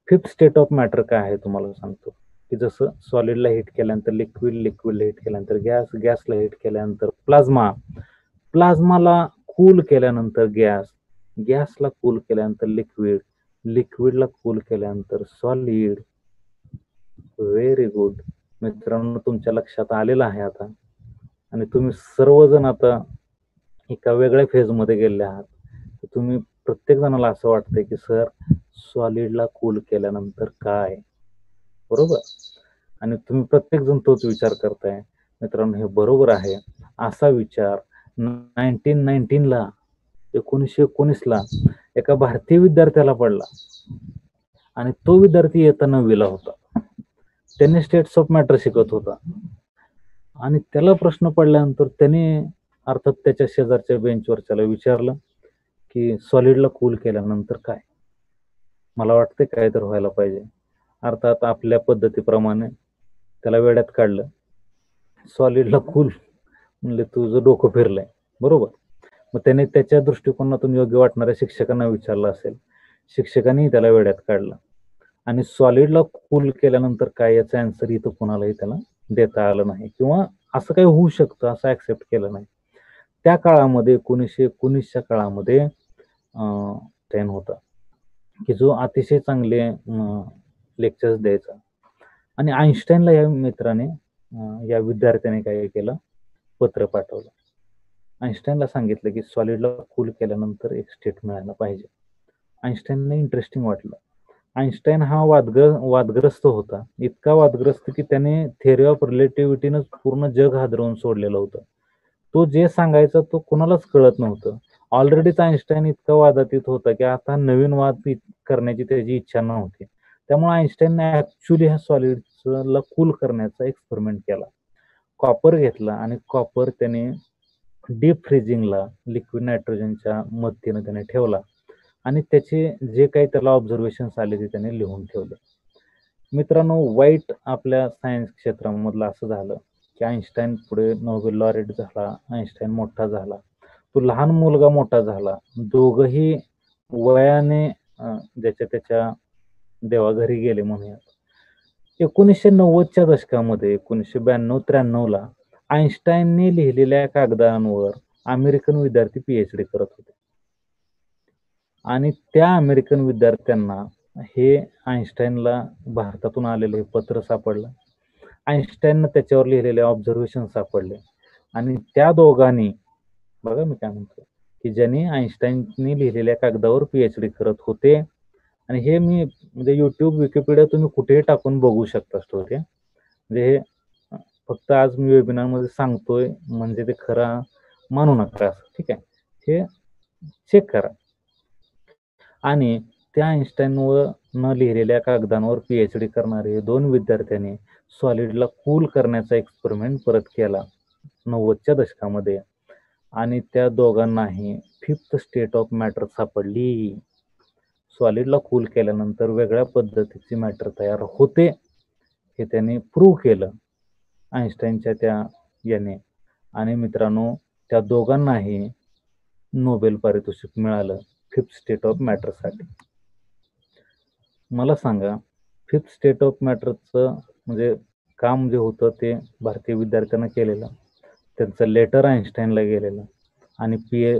फिफ्थ स्टेट ऑफ मॅटर काय आहे तुम्हाला सांगतो, की जसं सॉलिडला हिट केल्यानंतर लिक्विड, लिक्विडला हिट केल्यानंतर गॅस, गॅसला हिट केल्यानंतर प्लाझ्मा, प्लाझ्माला कूल केल्यानंतर गॅस, गॅसला कूल केल्यानंतर लिक्विड, लिक्विडला कूल केल्यानंतर सॉलिड. व्हेरी गुड मित्रांनो, तुमच्या लक्षात आलेलं आहे आता. आणि तुम्ही सर्वजण आता एका वेगळ्या फेजमध्ये गेले आहात. तुम्ही प्रत्येक जणाला असं वाटतंय की सर सॉलिडला कूल केल्यानंतर काय, बरोबर? आणि तुम्ही प्रत्येक जण तोच विचार करताय. मित्रांनो, हे बरोबर आहे. असा विचार 1919ला एका भारतीय विद्यार्थ्याला पडला आणि तो विद्यार्थी इयत्ता 9वीला होता. त्याने स्टेट्स ऑफ मॅटर शिकत होता आणि त्याला प्रश्न पडल्यानंतर त्याने अर्थात त्याच्या शेजारच्या बेंचवरच्याला विचारलं की सॉलिडला कूल केल्यानंतर काय, मला वाटतं काय तर व्हायला पाहिजे. अर्थात आपल्या पद्धतीप्रमाणे त्याला वेड्यात काढलं. सॉलिडला कूल म्हणले तुझं डोकं फिरलंय, बरोबर? मग त्याने त्याच्या दृष्टिकोनातून योग्य वाटणाऱ्या शिक्षकांना विचारलं असेल, शिक्षकांनी त्याला वेड्यात काढलं आणि सॉलिडला कूल केल्यानंतर काय याचा आन्सर इथं कोणालाही त्याला देता आलं नाही, किंवा असं काही होऊ शकतं असं ऍक्सेप्ट केलं नाही. त्या काळामध्ये 1919च्या काळामध्ये ट्रेन होता की जो अतिशय चांगले लेक्चर्स द्यायचा. आणि आईन्स्टाईनला या मित्राने, या विद्यार्थ्याने काय केलं, पत्र पाठवलं. आईन्स्टाईनला सांगितलं की सॉलिडला कूल केल्यानंतर एक स्टेट मिळायला पाहिजे. आईन्स्टाईनला इंटरेस्टिंग वाटलं आईन्स्टाईन हा वादग्रस्त होता, इतका वादग्रस्त की त्याने थेअरी ऑफ रिलेटिव्हिटीनं पूर्ण जग हादरवून सोडलेलं होतं. तो जे सांगायचा तो कुणालाच कळत नव्हतं. ऑलरेडीच आईन्स्टाईन इतका वादातीत होता की आता नवीन वाद करण्याची त्याची इच्छा नव्हती. त्यामुळे आईन्स्टाईनने ऍक्च्युली ह्या सॉलिड्सला कूल करण्याचा एक्सपेरिमेंट केला. कॉपर घेतला आणि कॉपर त्याने डीप फ्रीजिंगला लिक्विड नायट्रोजनच्या मदतीने त्याने ठेवला आणि त्याचे जे काही त्याला ऑब्झर्वेशन्स आले ते त्याने लिहून ठेवले. मित्रांनो, वाईट आपल्या सायन्स क्षेत्रामधलं असं झालं की आईन्स्टाईन पुढे नोबेल लॉरेट झाला, आईन्स्टाईन मोठा झाला, तो लहान मुलगा मोठा झाला, दोघही वयाने ज्याच्या त्याच्या देवाघरी गेले म्हणूयात. 1990च्या दशकामध्ये 1992-93ला आईन्स्टाईनने लिहिलेल्या कागदांवर अमेरिकन विद्यार्थी पीएचडी करत होते आणि त्या अमेरिकन विद्यार्थ्यांना हे आईन्स्टाईनला भारतातून आलेलं हे पत्र सापडलं. आईन्स्टाईननं त्याच्यावर लिहिलेले ऑब्झर्वेशन सापडले आणि त्या दोघांनी, बघा मी काय म्हणतो, की ज्यांनी आईन्स्टाईननी लिहिलेल्या कागदावर पीएचडी करत होते, आणि हे मी म्हणजे युट्यूब, विकिपीडिया तुम्ही कुठेही टाकून बघू शकता स्टोरी. म्हणजे हे फक्त आज मी वेबिनारमध्ये सांगतोय म्हणजे ते खरं मानू नका असं, ठीक आहे, हे चेक करा. आणि त्या आईन्स्टाईनवर न लिहिलेल्या कागदांवर पीएचडी करणारे 2 विद्यार्थ्यांनी सॉलिडला कूल करण्याचा एक्सपेरिमेंट परत केला 90च्या दशकामध्ये आणि त्या दोघांनाही फिफ्थ स्टेट ऑफ मॅटर सापडली. सॉलिडला कूल केल्यानंतर वेगळ्या पद्धतीची मॅटर तयार होते हे त्यांनी प्रूव्ह केलं आईन्स्टाईनच्या त्या याने. आणि मित्रांनो, त्या दोघांनाही नोबेल पारितोषिक मिळालं फिफ्थ स्टेट ऑफ मॅटरसाठी. मला सांगा, फिफ्थ स्टेट ऑफ मॅटरचं म्हणजे काम जे होतं ते भारतीय विद्यार्थ्यांना केलेलं, त्यांचं लेटर आईन्स्टाईनला गेलेलं आणि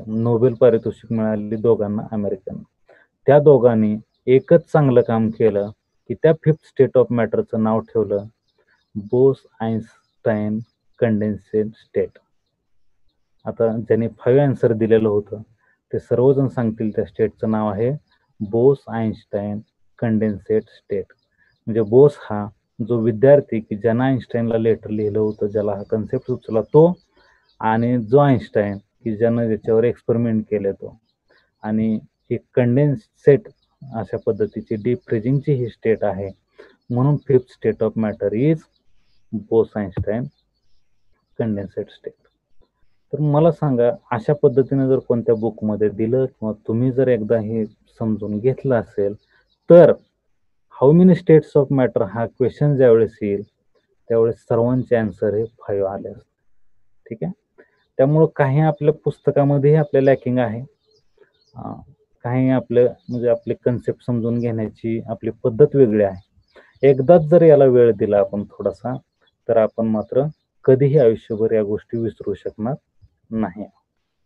नोबेल पारितोषिक मिळालेली दोघांना अमेरिकन. त्या दोघांनी एकच चांगलं काम केलं की त्या फिफ्थ स्टेट ऑफ मॅटरचं नाव ठेवलं बोस-आइन्स्टाईन कंडेन्सेट स्टेट. आता ज्यांनी 5 आन्सर दिलेलं होतं ते सर्वजण सांगतील त्या स्टेटचं नाव आहे बोस-आइन्स्टाईन कंडेन्सेट स्टेट. म्हणजे बोस हा जो विद्यार्थी की ज्यानं आईन्स्टाईनला लेटर लिहिलं होतं, ज्याला हा कन्सेप्ट सुचला तो, आणि जो आईन्स्टाईन की ज्यानं त्याच्यावर एक्सपेरिमेंट केले तो. आणि ही कंडेन्सेट अशा पद्धतीची डीप फ्रीजिंगची ही स्टेट आहे, म्हणून fifth state of matter is Bose Einstein condensate state. तर मला सांगा, अशा पद्धतीने जर कोणत्या बुकमध्ये दिलं किंवा तुम्ही जर एकदा हे समजून घेतलं असेल तर how many states of matter हा क्वेश्चन ज्यावेळेस येईल त्यावेळेस सर्वांचे आन्सर हे 5 आले असते. ठीक आहे. त्यामुळं काही आपल्या पुस्तकामध्येही आपल्या लॅकिंग आहे, काही आपलं म्हणजे आपले कन्सेप्ट समजून घेण्याची आपली पद्धत वेगळी आहे. एकदाच जर याला वेळ दिला आपण थोडासा तर आपण मात्र कधीही आयुष्यभर या गोष्टी विसरू शकणार नाही.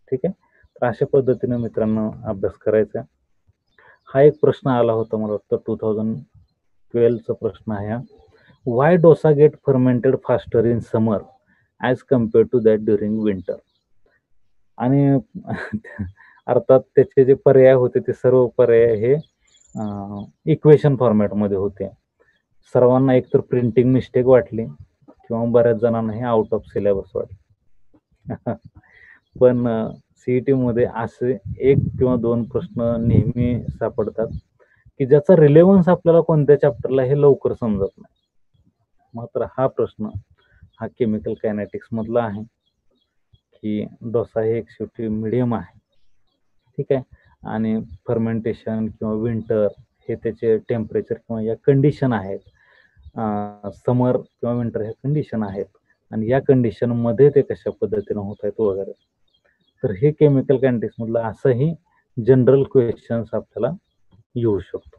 ठीक आहे. तर अशा पद्धतीने मित्रांनो अभ्यास करायचा. हा एक प्रश्न आला होता, मला वाटतं 2012चा प्रश्न आहे. Why dosa get fermented faster in summer as compared to that during winter. आणि अर्थात त्याचे जे पर्याय होते ते सर्व पर्याय हे इक्वेशन फॉर्मॅटमध्ये होते. सर्वांना एकतर प्रिंटिंग मिस्टेक वाटली किंवा बऱ्याच जणांना हे आउट ऑफ सिलेबस वाटले. पण सीईटी मध्ये असे 1 किंवा 2 प्रश्न नेहमी सापडतात की ज्याचा रिलेव्हन्स आपल्याला कोणत्या चॅप्टरला हे लवकर समजत नाही. मात्र हा प्रश्न हा केमिकल कायनेटिक्स मधला आहे की डोसा हे एक शेवटी मिडियम आहे. ठीक आहे. आणि फर्मेंटेशन किंवा विंटर हे त्याचे टेम्परेचर किंवा या कंडिशन आहेत, समर किंवा विंटर ह्या कंडिशन आहेत आणि या कंडिशन मध्ये ते कशा पद्धतीने होत आहेत वगैरे. तर हे केमिकल कायनेटिक्स मधलं असंही जनरल क्वेश्चन्स आपल्याला येऊ शकतो.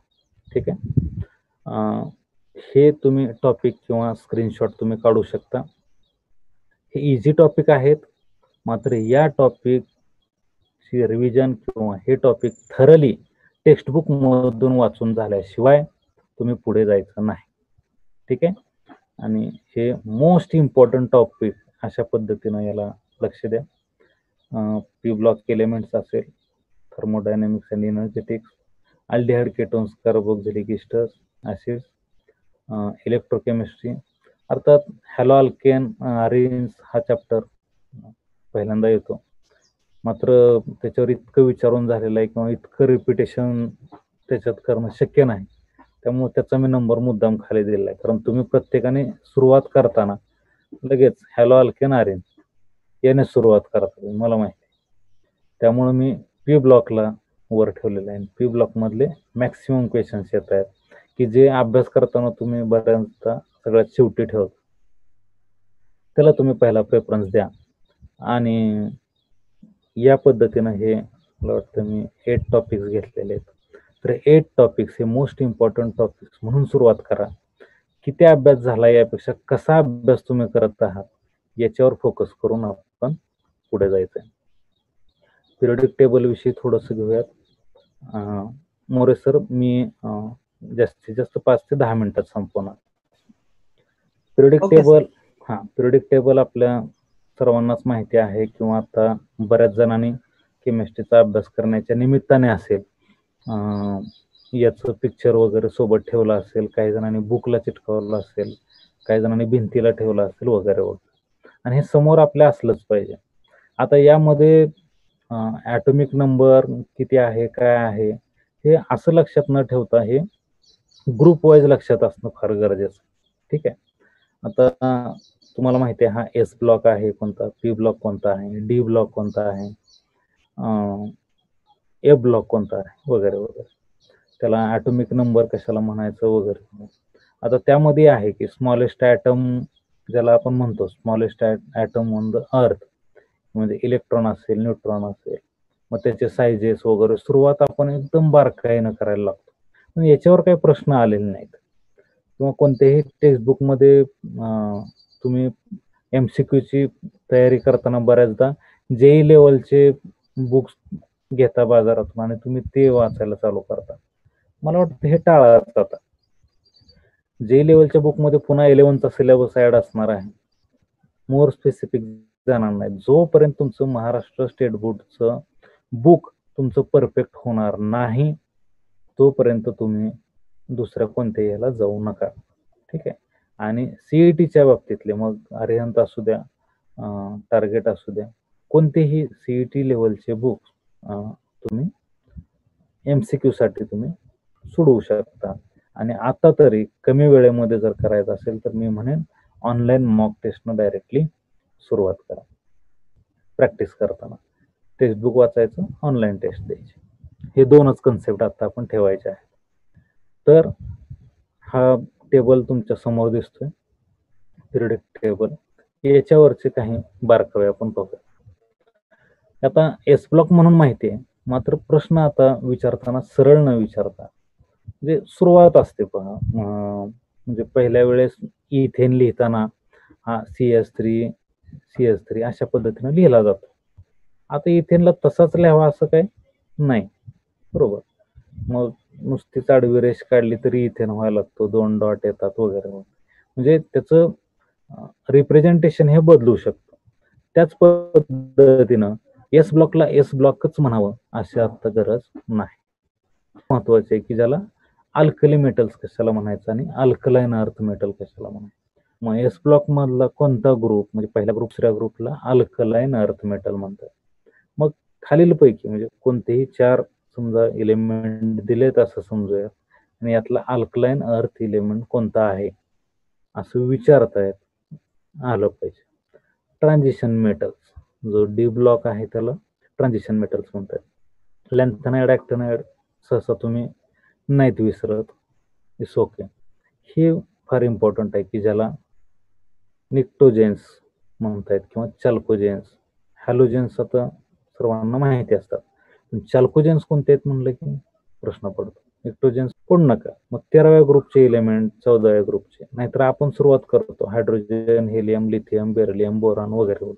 ठीक आहे. हे तुम्ही टॉपिक किंवा स्क्रीनशॉट तुम्ही काढू शकता. हे इझी टॉपिक आहेत, मात्र या टॉपिकची रिव्हिजन किंवा हे टॉपिक थरली टेक्स्टबुक मधून वाचून झाल्याशिवाय तुम्ही पुढे जायचं नाही. ठीक आहे. आणि हे मोस्ट इम्पॉर्टंट टॉपिक अशा पद्धतीनं याला लक्ष द्या. पी ब्लॉक एलिमेंट्स असेल, thermodynamics and energetics, aldehyde ketones, carboxylic इस्टर्स, acids, electrochemistry. अर्थात हॅलो अल्केन अरेन्ज हा चॅप्टर पहिल्यांदा येतो, मात्र त्याच्यावर इतकं विचारून झालेलं आहे किंवा इतकं रिपिटेशन त्याच्यात करणं शक्य नाही. त्यामुळे त्याचा मी नंबर मुद्दाम खाली दिलेला आहे, कारण तुम्ही प्रत्येकाने सुरुवात करताना लगेच हॅलो अल्केन अरेन्ज याने सुरुवात करता, मला माहिती. त्यामुळे मी पी ब्लॉकला वर ठेवलेलं आहे. पी ब्लॉक मधले मॅक्सिमम क्वेश्चन्स येत आहेत की जे अभ्यास करताना तुम्ही बऱ्याचदा सगळ्यात शेवटी ठेवता, त्याला तुम्ही पहिला प्रेफरन्स द्या. आणि या पद्धतीनं हे मला वाटतं मी 8 टॉपिक्स घेतलेले आहेत. तर 8 टॉपिक्स हे मोस्ट इम्पॉर्टंट टॉपिक्स म्हणून सुरुवात करा. किती अभ्यास झाला यापेक्षा कसा अभ्यास तुम्ही करत आहात याच्यावर फोकस करून आपण पुढे जायचंय. पिरियडिक टेबल विषयी थोडस घेऊयात. मोरे सर, मी जास्तीत जास्त 5 ते 10 मिनिटात संपवणार. Periodic Okay, table, periodic table आपल्या सर्वांनाच माहिती आहे किंवा आता बऱ्याच जणांनी केमिस्ट्रीचा अभ्यास करण्याच्या निमित्ताने असेल याचं पिक्चर वगैरे सोबत ठेवलं असेल, काही जणांनी बुकला चिटकवलं असेल, काही जणांनी भिंतीला ठेवलं असेल वगैरे वगैरे. आणि हे समोर आपल्या असलंच पाहिजे. आता यामध्ये ॲटॉमिक नंबर किती आहे, काय आहे, हे असं लक्षात न ठेवता हे ग्रुप वाईज लक्षात असणं फार गरजेचं. ठीक आहे. आता तुम्हाला माहिती आहे हा एस ब्लॉक आहे कोणता, पी ब्लॉक कोणता आहे, डी ब्लॉक कोणता आहे, ए ब्लॉक कोणता आहे वगैरे वगैरे. त्याला ॲटॉमिक नंबर कशाला म्हणायचं वगैरे. आता त्यामध्ये आहे की स्मॉलेस्ट ॲटम ज्याला आपण म्हणतो smallest item on the earth, म्हणजे इलेक्ट्रॉन असेल, न्यूट्रॉन असेल, मग त्याचे सायझेस वगैरे सुरुवात आपण एकदम बारकाईनं करायला लागतो. पण याच्यावर काही प्रश्न आलेले नाहीत किंवा कोणत्याही टेक्स्टबुकमध्ये तुम्ही MCQची तयारी करताना बऱ्याचदा JEE लेवलचे बुक्स घेता बाजारातून आणि तुम्ही ते वाचायला चालू करता. मला वाटतं हे टाळायचं. आता JEE लेवलच्या बुकमध्ये पुन्हा 11चा सिलेबस ऍड असणार आहे, मोर स्पेसिफिक जाणार नाही. जोपर्यंत तुमचं महाराष्ट्र स्टेट बोर्डचं बुक तुमचं परफेक्ट होणार नाही तोपर्यंत तुम्ही दुसऱ्या कोणत्याही याला जाऊ नका. ठीक आहे. आणि CETच्या बाबतीतले मग अरिहंत असू द्या, टार्गेट असू द्या, कोणतेही CET लेवलचे बुक्स तुम्ही MCQ साठी तुम्ही सोडवू शकता. आणि आता तरी कमी वेळेमध्ये जर करायचं असेल तर मी म्हणेन ऑनलाईन मॉक टेस्टनं डायरेक्टली सुरुवात करा. प्रॅक्टिस करताना टेक्स्टबुक वाचायचं, ऑनलाईन टेस्ट द्यायची, हे 2च कन्सेप्ट आता आपण ठेवायचे आहेत. तर हा टेबल तुमच्या समोर दिसतोय, पिरियडिक टेबल. याच्यावरचे काही बारकावे आपण पाहूया. आता एस ब्लॉक म्हणून माहिती आहे, मात्र प्रश्न आता विचारताना सरळ न विचारता म्हणजे सुरुवात असते पहा. म्हणजे पहिल्या वेळेस इथेन लिहिताना हा CH3 अशा पद्धतीने लिहिला जातो. आता इथेनला तसाच लिहावा असं काही नाही, बरोबर. मग नुसतीच आडवी रेष काढली तरी इथेन व्हायला लागतो, 2 डॉट येतात वगैरे. म्हणजे त्याचं रिप्रेझेंटेशन हे बदलू शकतं. त्याच पद्धतीनं एस ब्लॉकला एस ब्लॉकच म्हणावं अशी आता गरज नाही. महत्वाचे आहे की ज्याला अल्कली मेटल्स कशाला म्हणायचं आणि अल्कलाईन अर्थ मेटल कशाला म्हणायचं. मग एस ब्लॉक मधला कोणता ग्रुप, म्हणजे पहिल्या ग्रुप दुसऱ्या ग्रुपला अल्कलाईन अर्थ मेटल म्हणतात. मग खालीलपैकी म्हणजे कोणतेही 4 समजा एलिमेंट दिलेत असं समजूया आणि यातला अल्कलाईन अर्थ एलिमेंट कोणता आहे असं विचारतायत आलं पाहिजे. ट्रान्झिशन मेटल्स, जो डी ब्लॉक आहे त्याला ट्रान्झिशन मेटल्स म्हणतात. लॅन्थेनाइड, ॲक्टिनाइड सहसा तुम्ही नाहीत विसरत, इट्स ओके. हे फार इम्पॉर्टंट आहे की ज्याला निक्टोजेन्स म्हणतायत किंवा चाल्कोजेन्स. हॅलोजेन्स आता सर्वांना माहिती असतात, पण चाल्कोजेन्स कोणते आहेत म्हणलं की प्रश्न पडतो. निक्टोजेन्स पडू नका. मग 13व्या ग्रुपचे एलिमेंट, 14व्या ग्रुपचे, नाहीतर आपण सुरुवात करतो hydrogen, helium, lithium, beryllium, boron वगैरे.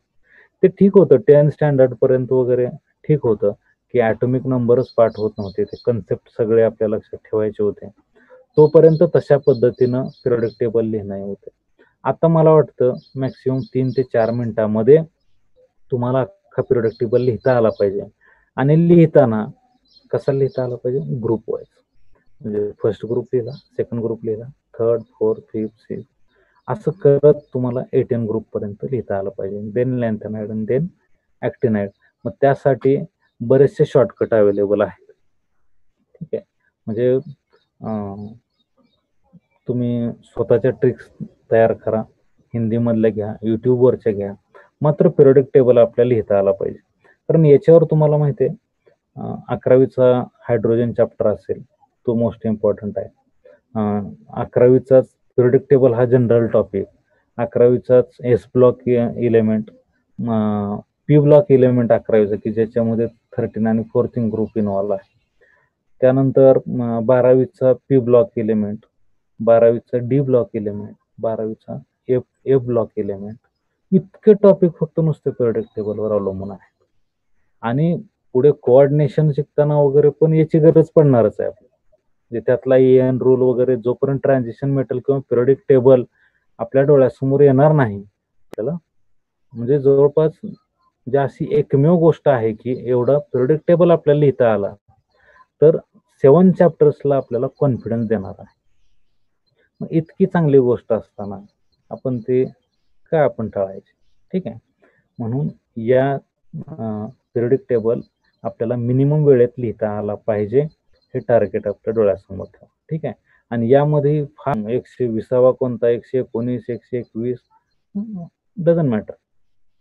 ते ठीक होतं 10 स्टँडर्ड पर्यंत वगैरे ठीक होतं की ॲटॉमिक नंबरच पाठ होत नव्हते, ते कन्सेप्ट सगळे आपल्या लक्षात ठेवायचे होते. तोपर्यंत तशा पद्धतीनं पिरियडिक टेबल लिहिणे होते. आता मला वाटतं मॅक्सिमम 3 ते 4 मिनिटांमध्ये तुम्हाला अख्खा पिरियडिक टेबल लिहिता आला पाहिजे. आणि लिहिताना कसा लिहिता आला पाहिजे, ग्रुप वाईज. म्हणजे फर्स्ट ग्रुप लिहिला, सेकंड ग्रुप लिहिला, थर्ड, फोर्थ, फिफ्थ, सिक्स, असं करत तुम्हाला 18 ग्रुप पर्यंत लिहिता आलं पाहिजे. देन लॅन्थेनाइड आणि देन ॲक्टिनाइड. मग त्यासाठी बरेचसे शॉर्टकट अवेलेबल आहेत. ठीक आहे, म्हणजे तुम्ही स्वतःच्या ट्रिक्स तयार करा, हिंदीमधल्या घ्या, यूट्यूबवरच्या घ्या, मात्र पिरियडिक टेबल आपल्याला लिहिता आला पाहिजे. कारण याच्यावर तुम्हाला माहिती आहे 11वीचा हायड्रोजन चॅप्टर असेल, तो मोस्ट इम्पॉर्टंट आहे. 11वीचाच पिरियडिक टेबल हा जनरल टॉपिक, 11वीचाच S block element, P block element 11वीचा की ज्याच्यामध्ये 13 आणि 14 ग्रुप इन्व्हॉल्व आहे. त्यानंतर 12वीचा पी ब्लॉक इलेमेंट, 12वीचा डी ब्लॉक इलेमेंट, 12वीचा एफ ब्लॉक इलेमेंट. इतके टॉपिक फक्त नुसते पिरियडिक टेबलवर अवलंबून आहेत. आणि पुढे कोऑर्डिनेशन शिकताना वगैरे पण याची गरज पडणारच आहे. म्हणजे त्यातला एन रूल वगैरे जोपर्यंत ट्रान्झिशन मेटल किंवा पिरियडिक टेबल आपल्या डोळ्यासमोर येणार नाही त्याला, म्हणजे जवळपास म्हणजे अशी एकमेव गोष्ट आहे की एवढा पिरियडिक टेबल आपल्याला लिहिता आला तर 7 चॅप्टर्सला आपल्याला कॉन्फिडन्स देणार आहे. मग इतकी चांगली गोष्ट असताना आपण ते काय आपण टाळायचे. ठीक आहे, म्हणून या पिरियडिक टेबल आपल्याला मिनिमम वेळेत लिहिता आला पाहिजे, हे टार्गेट आपल्या डोळ्यासमोर ठेवा. ठीक आहे, आणि यामध्ये फार 120वा कोणता, 119, 121 डझंट मॅटर,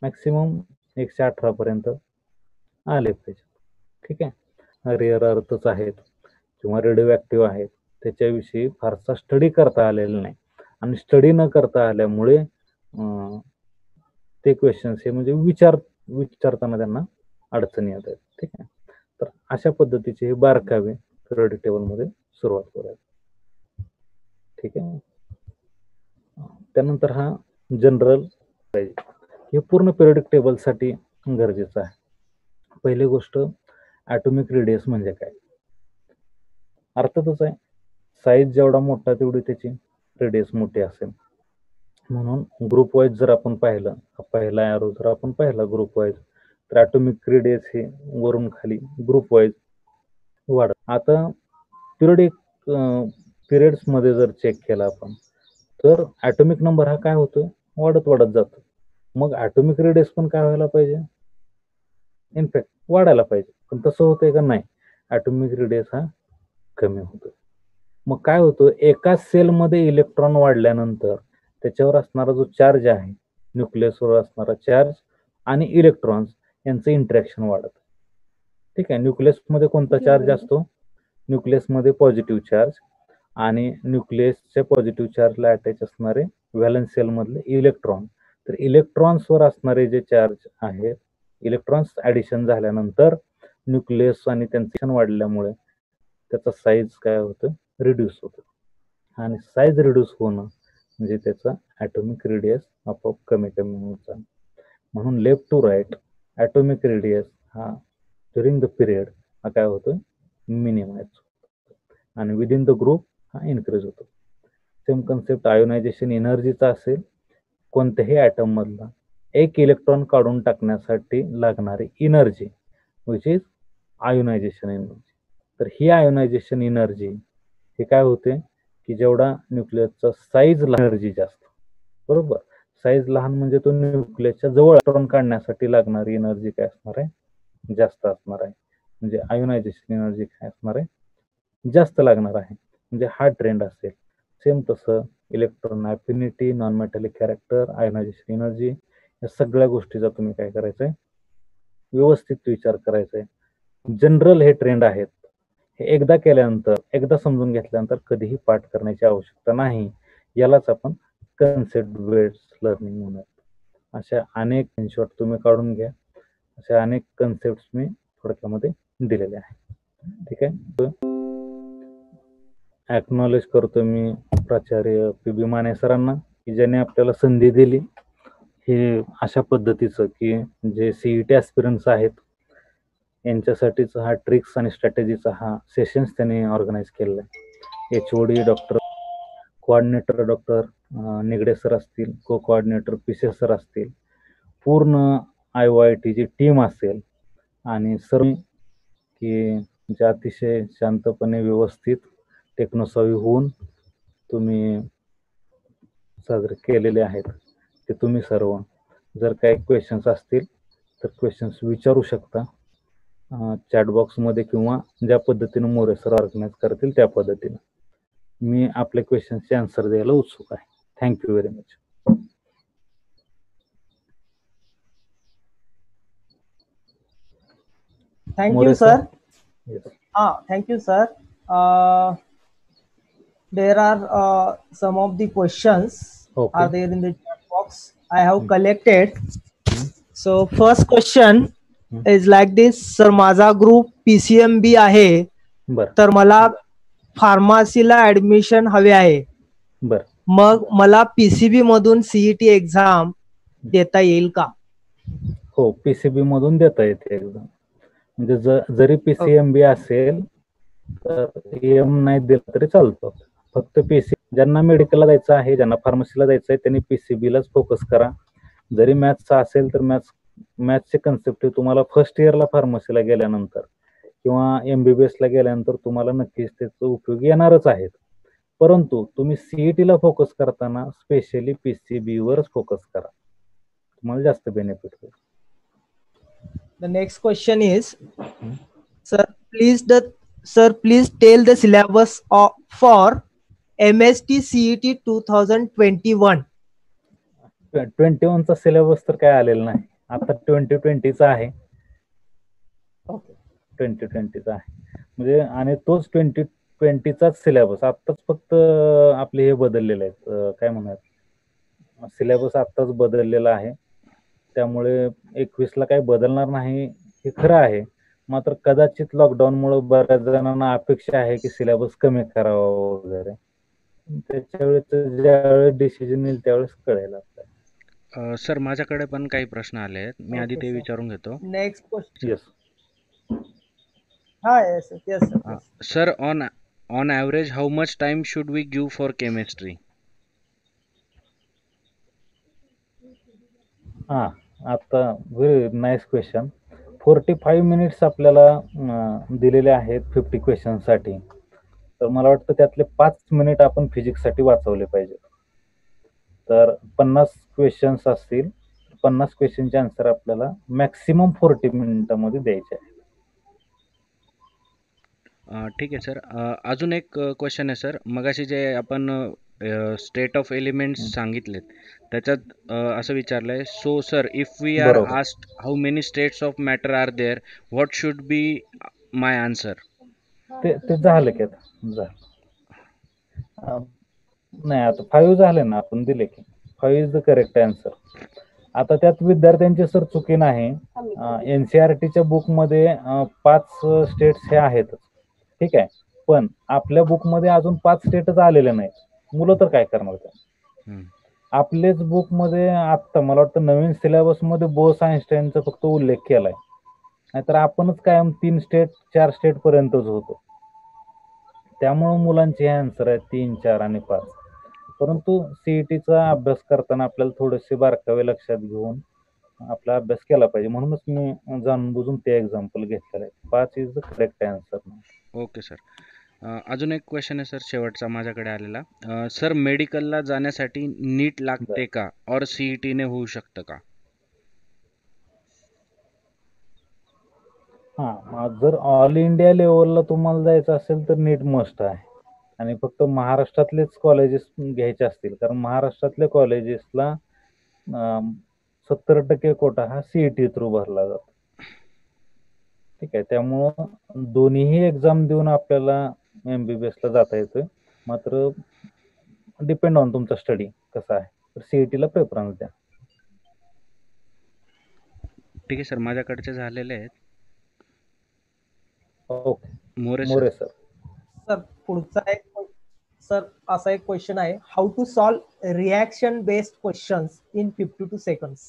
मॅक्सिमम 118 पर्यंत आले पाहिजे. ठीक आहे, रेअर अर्थच आहेत किंवा रेडिओ ॲक्टिव्ह आहेत, त्याच्याविषयी फारसा स्टडी करता आलेला नाही. आणि स्टडी न करता आल्यामुळे ते क्वेश्चन्स हे म्हणजे विचारताना त्यांना अडचणी येत आहेत. ठीक आहे, तर अशा पद्धतीचे हे बारकावे पिरियडिक टेबलमध्ये सुरुवात करूया. ठीक आहे, त्यानंतर हा जनरल पाहिजे, हे पूर्ण पिरियडिक टेबलसाठी गरजेचं आहे. पहिली गोष्ट, ॲटॉमिक रेडियस म्हणजे काय. अर्थातच आहे, साईज जेवढा मोठा तेवढी त्याची रेडियस मोठी असेल. म्हणून ग्रुप वाईज जर आपण पाहिलं, पहिला एरो जर आपण पाहिला ग्रुप वाईज, तर ॲटॉमिक रेडियस हे वरून खाली ग्रुप वाईज वाढत. आता पिरियडिक पिरियड्समध्ये जर चेक केला आपण तर ॲटॉमिक नंबर हा काय होतोय, वाढत जातो. मग ॲटॉमिक रेडियस पण काय व्हायला पाहिजे, इनफॅक्ट वाढायला पाहिजे. पण तसं होतंय का, नाही, ॲटॉमिक रेडियस हा कमी होतोय. मग काय होतं, एका सेलमध्ये इलेक्ट्रॉन वाढल्यानंतर त्याच्यावर असणारा जो चार्ज आहे, न्यूक्लियसवर असणारा चार्ज आणि इलेक्ट्रॉन्स यांचं इंटरॅक्शन वाढत. ठीक आहे, न्यूक्लियसमध्ये कोणता चार्ज असतो, न्यूक्लियसमध्ये पॉझिटिव्ह चार्ज, आणि न्यूक्लियसच्या पॉझिटिव्ह चार्जला अटॅच असणारे व्हॅलन्स सेलमधले इलेक्ट्रॉन. तर इलेक्ट्रॉन्सवर असणारे जे चार्ज आहेत, इलेक्ट्रॉन्स ॲडिशन झाल्यानंतर न्यूक्लियस आणि त्यांचं वाढल्यामुळे त्याचा साईज काय होतं, रिड्यूस होतं. आणि साईज रिड्यूस होणं म्हणजे त्याचा ॲटॉमिक रेडियस आपोआप कमी होत जाणं. म्हणून left to right atomic radius हा ड्युरिंग द पिरियड हा काय होतो, मिनिमाइज होतो, आणि विदिन द ग्रुप हा इन्क्रीज होतो. सेम कन्सेप्ट आयोनायझेशन एनर्जीचा असेल, कोणत्याही ॲटम मधला एक इलेक्ट्रॉन काढून टाकण्यासाठी लागणारी energy which is ionisation energy. तर ही आयोनायझेशन एनर्जी हे काय होते की जेवढा न्यूक्लियसचा साईज एनर्जी जास्त, बरोबर, साईज लहान म्हणजे तो न्यूक्लियसच्या जवळ इलेक्ट्रॉन काढण्यासाठी लागणारी एनर्जी काय असणार आहे, जास्त असणार आहे. म्हणजे आयोनायझेशन एनर्जी काय असणार आहे, जास्त लागणार आहे. म्हणजे हा ट्रेंड असेल. सेम तसं electron affinity, non metallic character, ionisation energy, या सगळ्या गोष्टीचा तुम्ही काय करायचंय, व्यवस्थित विचार करायचा आहे. जनरल हे ट्रेंड आहेत, हे एकदा केल्यानंतर, एकदा समजून घेतल्यानंतर कधीही पाठ करण्याची आवश्यकता नाही. यालाच आपण कन्सेप्ट बेस्ड लर्निंग म्हणूया. अशा अनेक स्क्रीनशॉट तुम्ही काढून घ्या. अशा अनेक कन्सेप्ट मी थोडक्यामध्ये दिलेले आहेत. ठीक आहे, ॲक्नॉलेज करतो मी प्राचार्य पी.बी. माने सरांना की ज्याने आपल्याला संधी दिली. हे अशा पद्धतीचं की जे CET ॲस्पिरंट्स आहेत यांच्यासाठीच हा ट्रिक्स आणि स्ट्रॅटेजीचा हा सेशन्स त्यांनी ऑर्गनाईज केलेला आहे. HOD doctor, coordinator doctor Nigade sir असतील, को कोऑर्डिनेटर पिसे सर असतील, पूर्ण IOITची टीम असेल, आणि सर की जे अतिशय शांतपणे व्यवस्थित टेक्नोसॉव्हीहून तुम्ही साजरे केलेले आहेत ते तुम्ही सर्व. जर काही क्वेश्चन्स असतील तर क्वेश्चन्स विचारू शकता चॅट बॉक्समध्ये किंवा ज्या पद्धतीने मोरे सर ऑर्गनाईज करतील त्या पद्धतीने. मी आपल्या क्वेश्चन्सचे आन्सर द्यायला उत्सुक आहे. Thank you very much. Thank More, you, sir. Yes. Thank you, sir. There are some of the questions Okay. are there in the chat box. I have collected. So first question is like this, sir. माझा group PCMB आहे, बर तर मला फार्मसीला admission हवे आहे. बर मग मला PCB मधून CET एक्झाम देता येईल का? हो, PCB मधून देता येते एक्झाम. म्हणजे जरी PCMB असेल तर एम नाही दिलं तरी चालतं. फक्त ज्यांना मेडिकलला जायचं आहे, ज्यांना फार्मसीला जायचं आहे त्यांनी PCB लाच फोकस करा. जरी मॅथ्सचा असेल तर मॅथ्सचे कन्सेप्ट तुम्हाला फर्स्ट इयरला फार्मसीला गेल्यानंतर किंवा MBBS ला गेल्यानंतर तुम्हाला नक्कीच त्याचा उपयोग येणारच आहेत. परंतु तुम्ही CET ला फोकस करताना स्पेशली PCB वरच फोकस करा, तुम्हाला जास्त बेनिफिट होईल. The next question is, sir, please tell the syllabus for MST CET 2021. 21 चा सिलेबस तर काय आलेला नाही, आता 2020चा आहे. 2020चा आहे म्हणजे, आणि तोच 2020चाच सिलेबस. आत्ताच फक्त आपले हे बदललेले आहेत, काय म्हणतात, सिलेबस आत्ताच बदललेला आहे. त्यामुळे 21ला काही बदलणार नाही हे खरं आहे. मात्र कदाचित लॉकडाऊनमुळे बऱ्याच जणांना अपेक्षा आहे की सिलेबस कमी करावा वगैरे. त्याच्या वेळेस ज्यावेळेस डिसिजन येईल त्यावेळेस कळेल आपल्याला. सर माझ्याकडे पण काही प्रश्न आले आहेत, मी आधी ते विचारून घेतो. Next question. Yes yes sir. Sir on average how much time should we give for chemistry? आता व्हेरी नाईस क्वेश्चन. 45 मिनिट्स आपल्याला दिलेले आहेत 50 क्वेश्चनसाठी. तर मला वाटतं त्यातले 5 मिनिट आपण फिजिक्ससाठी वाचवले पाहिजे. तर 50 क्वेश्चन्स असतील, 50 क्वेश्चनचे आन्सर आपल्याला मॅक्सिमम 40 मिनिटांमध्ये द्यायचे आहे. ठीक आहे सर. अजून एक क्वेश्चन आहे सर. मगाशी जे आपण स्टेट ऑफ एलिमेंट्स सांगितलेत त्याच्यात असं विचारलंय, so sir if we are asked how many states of matter are there, what should be my answer? ते झालं की आता झालं नाही, आता 5 झाले ना, आपण दिले की 5 इज द करेक्ट आन्सर. आता त्यात विद्यार्थ्यांची सर चुकी नाही. NCERTच्या बुकमध्ये 5 स्टेट्स हे आहेतच, ठीक आहे. पण आपल्या बुकमध्ये अजून 5 स्टेटच आलेले नाहीत. मुलं तर काय करणार त्या? आपलेच बुकमध्ये आत्ता मला वाटतं नवीन सिलेबस मध्ये बोस आइन्स्टाईनचा फक्त उल्लेख केलाय, नाहीतर आपणच कायम 3 स्टेट 4 स्टेट पर्यंतच होतो. त्यामुळे मुलांचे हे आन्सर आहेत 3, 4 आणि 5. परंतु CETचा अभ्यास करताना आपल्याला थोडेसे बारकावे लक्षात घेऊन आपला अभ्यास केला पाहिजे. म्हणूनच मी जाणून बुजून ते एक्झाम्पल घेतलेलं आहे. 5 is the correct answer. Okay sir. अजून एक क्वेश्चन आहे सर, शेवटचा माझ्याकडे आलेला. सर मेडिकलला जाण्यासाठी नीट लागते का, और CETने होऊ शकतं का? जर ऑल इंडिया लेवलला तुम्हाला जायचं असेल तर नीट मस्ट आहे. आणि फक्त महाराष्ट्रातलेच कॉलेजेस घ्यायचे असतील, कारण महाराष्ट्रातल्या कॉलेजेसला 70% कोटा हा CET थ्रू भरला जातो, ठीक आहे. त्यामुळं दोन्हीही एक्झाम देऊन आपल्याला MBBS ला जाता येतोय. मात्र डिपेंड ऑन तुमचा स्टडी कसा आहे, तर CETला प्रेफरन्स द्या. ठीक आहे सर, माझ्याकडचे झालेले आहेत. Okay, More sir. सर पुढचा असा एक क्वेश्चन आहे, how to solve reaction based questions in 52 seconds.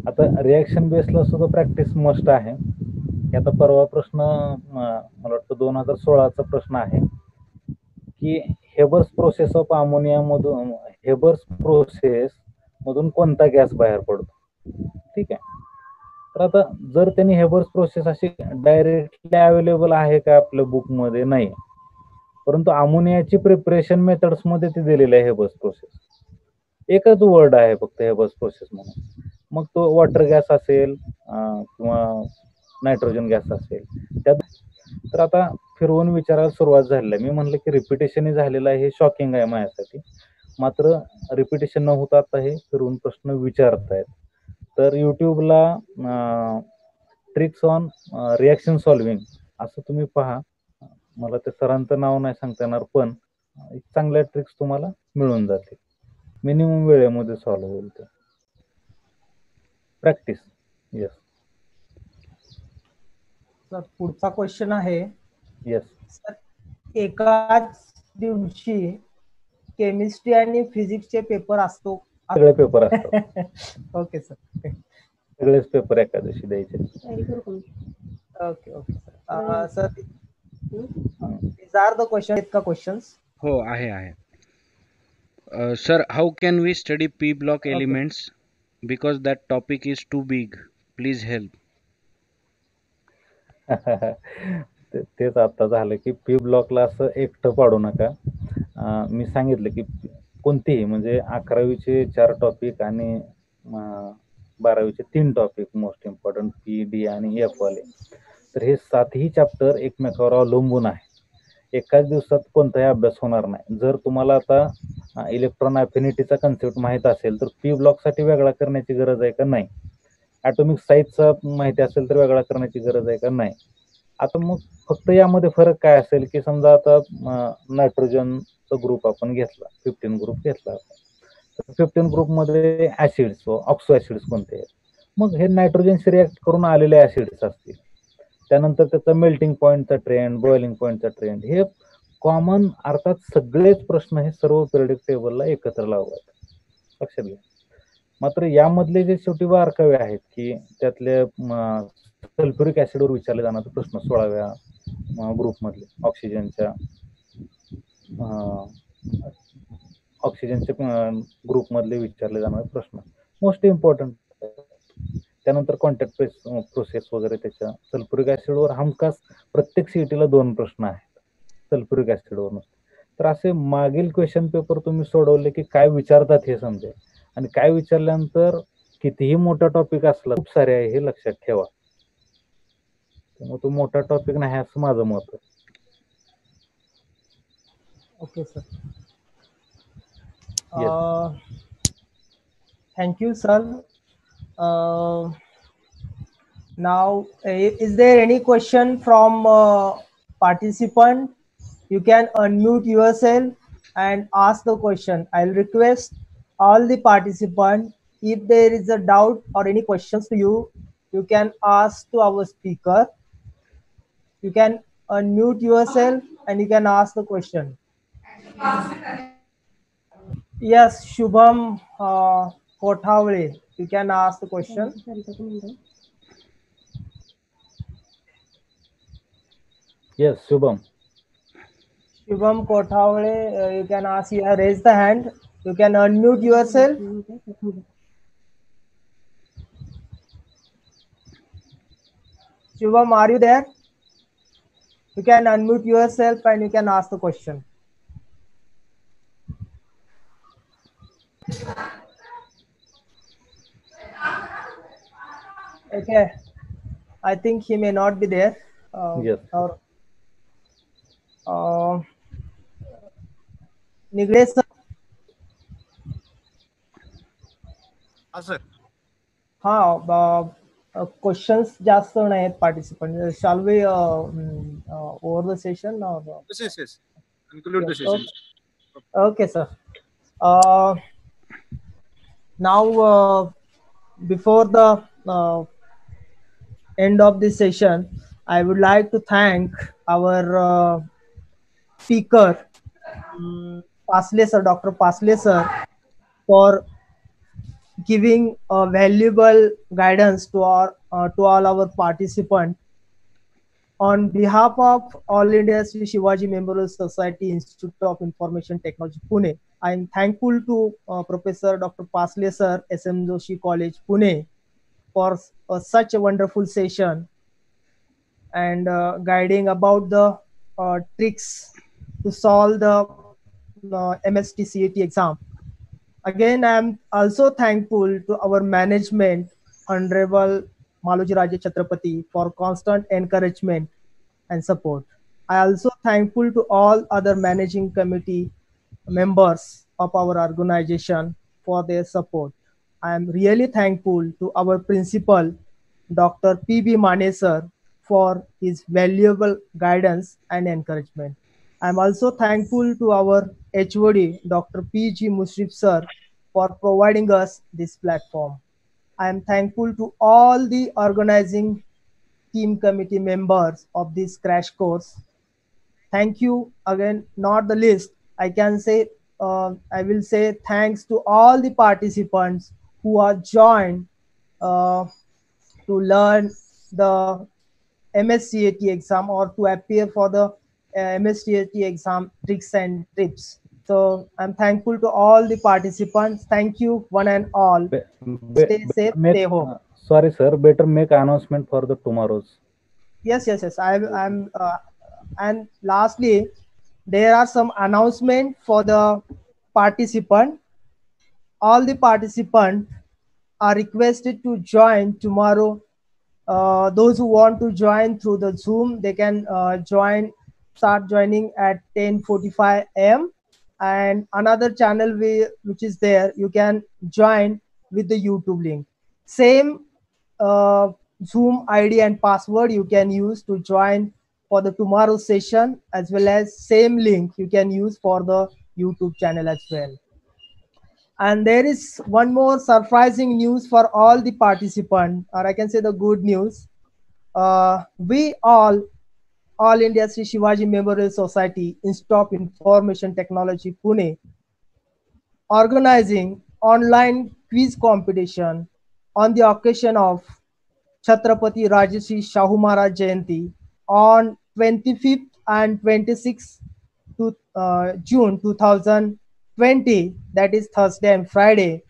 आता रिॲक्शन बेसला सुद्धा प्रॅक्टिस मस्ट आहे. आता परवा प्रश्न मला वाटतं 2016चा प्रश्न आहे की हेबर्स प्रोसेस ऑफ अमोनिया मधून कोणता गॅस बाहेर पडतो, ठीक आहे. तर आता जर त्यांनी हेबर्स प्रोसेस अशी डायरेक्टली अवेलेबल आहे का आपल्या बुकमध्ये, नाही. परंतु अमोनियाची प्रिपरेशन मेथड्स मध्ये ते दिलेले आहे हेबर्स प्रोसेस. एकच वर्ड आहे फक्त हेबर्स प्रोसेस म्हणून. मग तो वॉटर गॅस असेल किंवा नायट्रोजन गॅस असेल त्यात. तर आता फिरवून विचारायला सुरुवात झालेली आहे. मी म्हणलं की रिपिटेशन झालेलं आहे, हे शॉकिंग आहे माझ्यासाठी. मात्र रिपिटेशन न होता आता हे फिरवून प्रश्न विचारतायत. तर युट्यूबला ट्रिक्स ऑन रिॲक्शन सॉल्विंग असं तुम्ही पहा. मला ते सरांचं नाव नाही सांगता येणार, पण चांगल्या ट्रिक्स तुम्हाला मिळून जातील. मिनिमम वेळेमध्ये सॉल्व्ह होईल ते. प्रॅक्टिस. येस. सर पुढचा क्वेश्चन आहे. येस. सर एकाच दिवशी केमिस्ट्री आणि फिजिक्सचे पेपर असतो? सगळे पेपर असतात. Okay sir. सगळेच पेपर एका दिवशी द्यायचे. Okay okay sir. Sir these are the questions. आहेत का क्वेश्चन्स? हो आहे. Sir, how can we study P block elements because that topic is too big, please help. तेच आता झालं की पी ब्लॉकला असं एकटं पाडू नका. मी सांगितलं की कोणतेही म्हणजे 11वीचे 4 टॉपिक आणि 12वीचे 3 topic most important, P, D आणि एफ वाले. तर हे 7ही चॅप्टर एकमेकावर अवलंबून आहे. एकाच दिवसात कोणताही अभ्यास होणार नाही. जर तुम्हाला आता इलेक्ट्रॉन अफिनिटीचा कन्सेप्ट माहित असेल तर पी ब्लॉकसाठी वेगळा करण्याची गरज आहे का? नाही. ॲटॉमिक साईजचा माहिती असेल तर वेगळा करण्याची गरज आहे का? नाही. आता मग फक्त यामध्ये फरक काय असेल की समजा आता नायट्रोजनचा ग्रुप आपण घेतला, 15 ग्रुप घेतला. 15 ग्रुपमध्ये ऍसिड्स, ऑक्सो ऍसिड्स कोणते आहेत? मग हे नायट्रोजनशी रिॲक्ट करून आलेले ऍसिड्स असतील. त्यानंतर त्याचा मेल्टिंग पॉईंटचा ट्रेंड, बॉइलिंग पॉईंटचा ट्रेंड, हे कॉमन. अर्थात सगळेच प्रश्न हे सर्व पिरियडिक टेबलला एकत्र लावायचे, लक्षात घ्या. मात्र यामधले जे शेवटी बारकावे आहेत की त्यातले सल्फ्युरिक ऍसिडवर विचारले जाणारे प्रश्न 16व्या ग्रुपमधले, ऑक्सिजनच्या ग्रुपमधले विचारले जाणारे प्रश्न मोस्ट इम्पॉर्टंट. त्यानंतर कॉन्टॅक्ट प्रोसेस वगैरे, त्याच्या सल्फ्युरिक ऍसिडवर हमखास प्रत्येक सीईटीला 2 प्रश्न आहेत सल्फ्युरिक ऍसिडवर. तर असे मागील क्वेश्चन पेपर तुम्ही सोडवले की काय विचारतात हे समजेल. आणि काय विचारल्यानंतर कितीही मोठा टॉपिक असला, खूप सारे आहे हे लक्षात ठेवा. त्यामुळे तो मोठा टॉपिक नाही असं माझं मत आहे. Okay sir. Thank you sir. Now, is there any question from participant? You can unmute yourself and ask the question. I'll request all the participants, if there is a doubt or any questions to you, you can ask to our speaker. You can unmute yourself and you can ask the question. Yes, Shubham Kothavale, you can ask the question. Yes, Shubham. Shubham Kothavale, you can ask here. Raise the hand. You can unmute yourself. Shubham, are you there? You can unmute yourself and you can ask the question. Okay, I think he may not be there. Yes. Nigde sir. Sir. Questions जास्त नाही आहेत participant. Shall we over the session? Yes. Conclude the session. Okay, sir. Now, before the end of this session, I would like to thank our speaker, Pasle sir, Dr. Pasle sir, for giving valuable guidance to all our participants. On behalf of All India Sri Shivaji Memorial Society Institute of Information Technology, Pune, I am thankful to Professor Dr. Pasle sir, SM Joshi College, Pune, for such a wonderful session and guiding about the tricks to solve the MST CET exam. Again, I am also thankful to our management, Honorable Maluji Raje Chhatrapati, for constant encouragement and support. I also thankful to all other managing committee members of our organization for their support. I am really thankful to our principal, Dr. P.B. Manesar, for his valuable guidance and encouragement. I am also thankful to our HOD, Dr. P.G. Mushrif sir, for providing us this platform. I am thankful to all the organizing team committee members of this crash course. Thank you again, not the least. I will say thanks to all the participants who are joined uh, to learn the MSCAT exam or to appear for the MSCAT exam tricks and tips. So I'm thankful to all the participants. Thank you, one and all. Stay safe, stay home. Sorry, sir. Better make announcement for the tomorrow's. Yes. I'm and lastly, there are some announcement for the participant. All the participants are requested to join tomorrow. Those who want to join through the Zoom, they can start joining at 10:45 a.m. And another channel which is there, you can join with the YouTube link. Same Zoom ID and password you can use to join for the tomorrow session, as well as same link you can use for the YouTube channel as well. And there is one more surprising news for all the participants, or I can say the good news. We all India Sri Shivaji Memorial Society, Institute of Information Technology, Pune, organizing online quiz competition on the occasion of Chhatrapati Rajarshi Shahu Maharaj Jayanti on 25th and 26th June 2020, that is Thursday and Friday.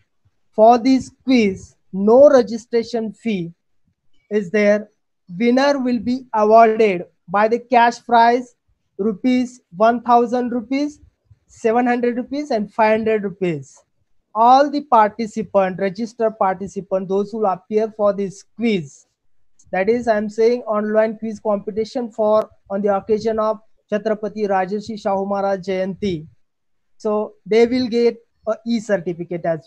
For this quiz, no registration fee is there. Winner will be awarded by the cash prize rupees 1000 rupees, 700 rupees, and 500 rupees. All the participants, registered participants, those who appear for this quiz, that is, I'm saying online quiz competition for on the occasion of Chhatrapati Rajarshi Shahu Maharaj Jayanti. So they will get a e-certificate as well.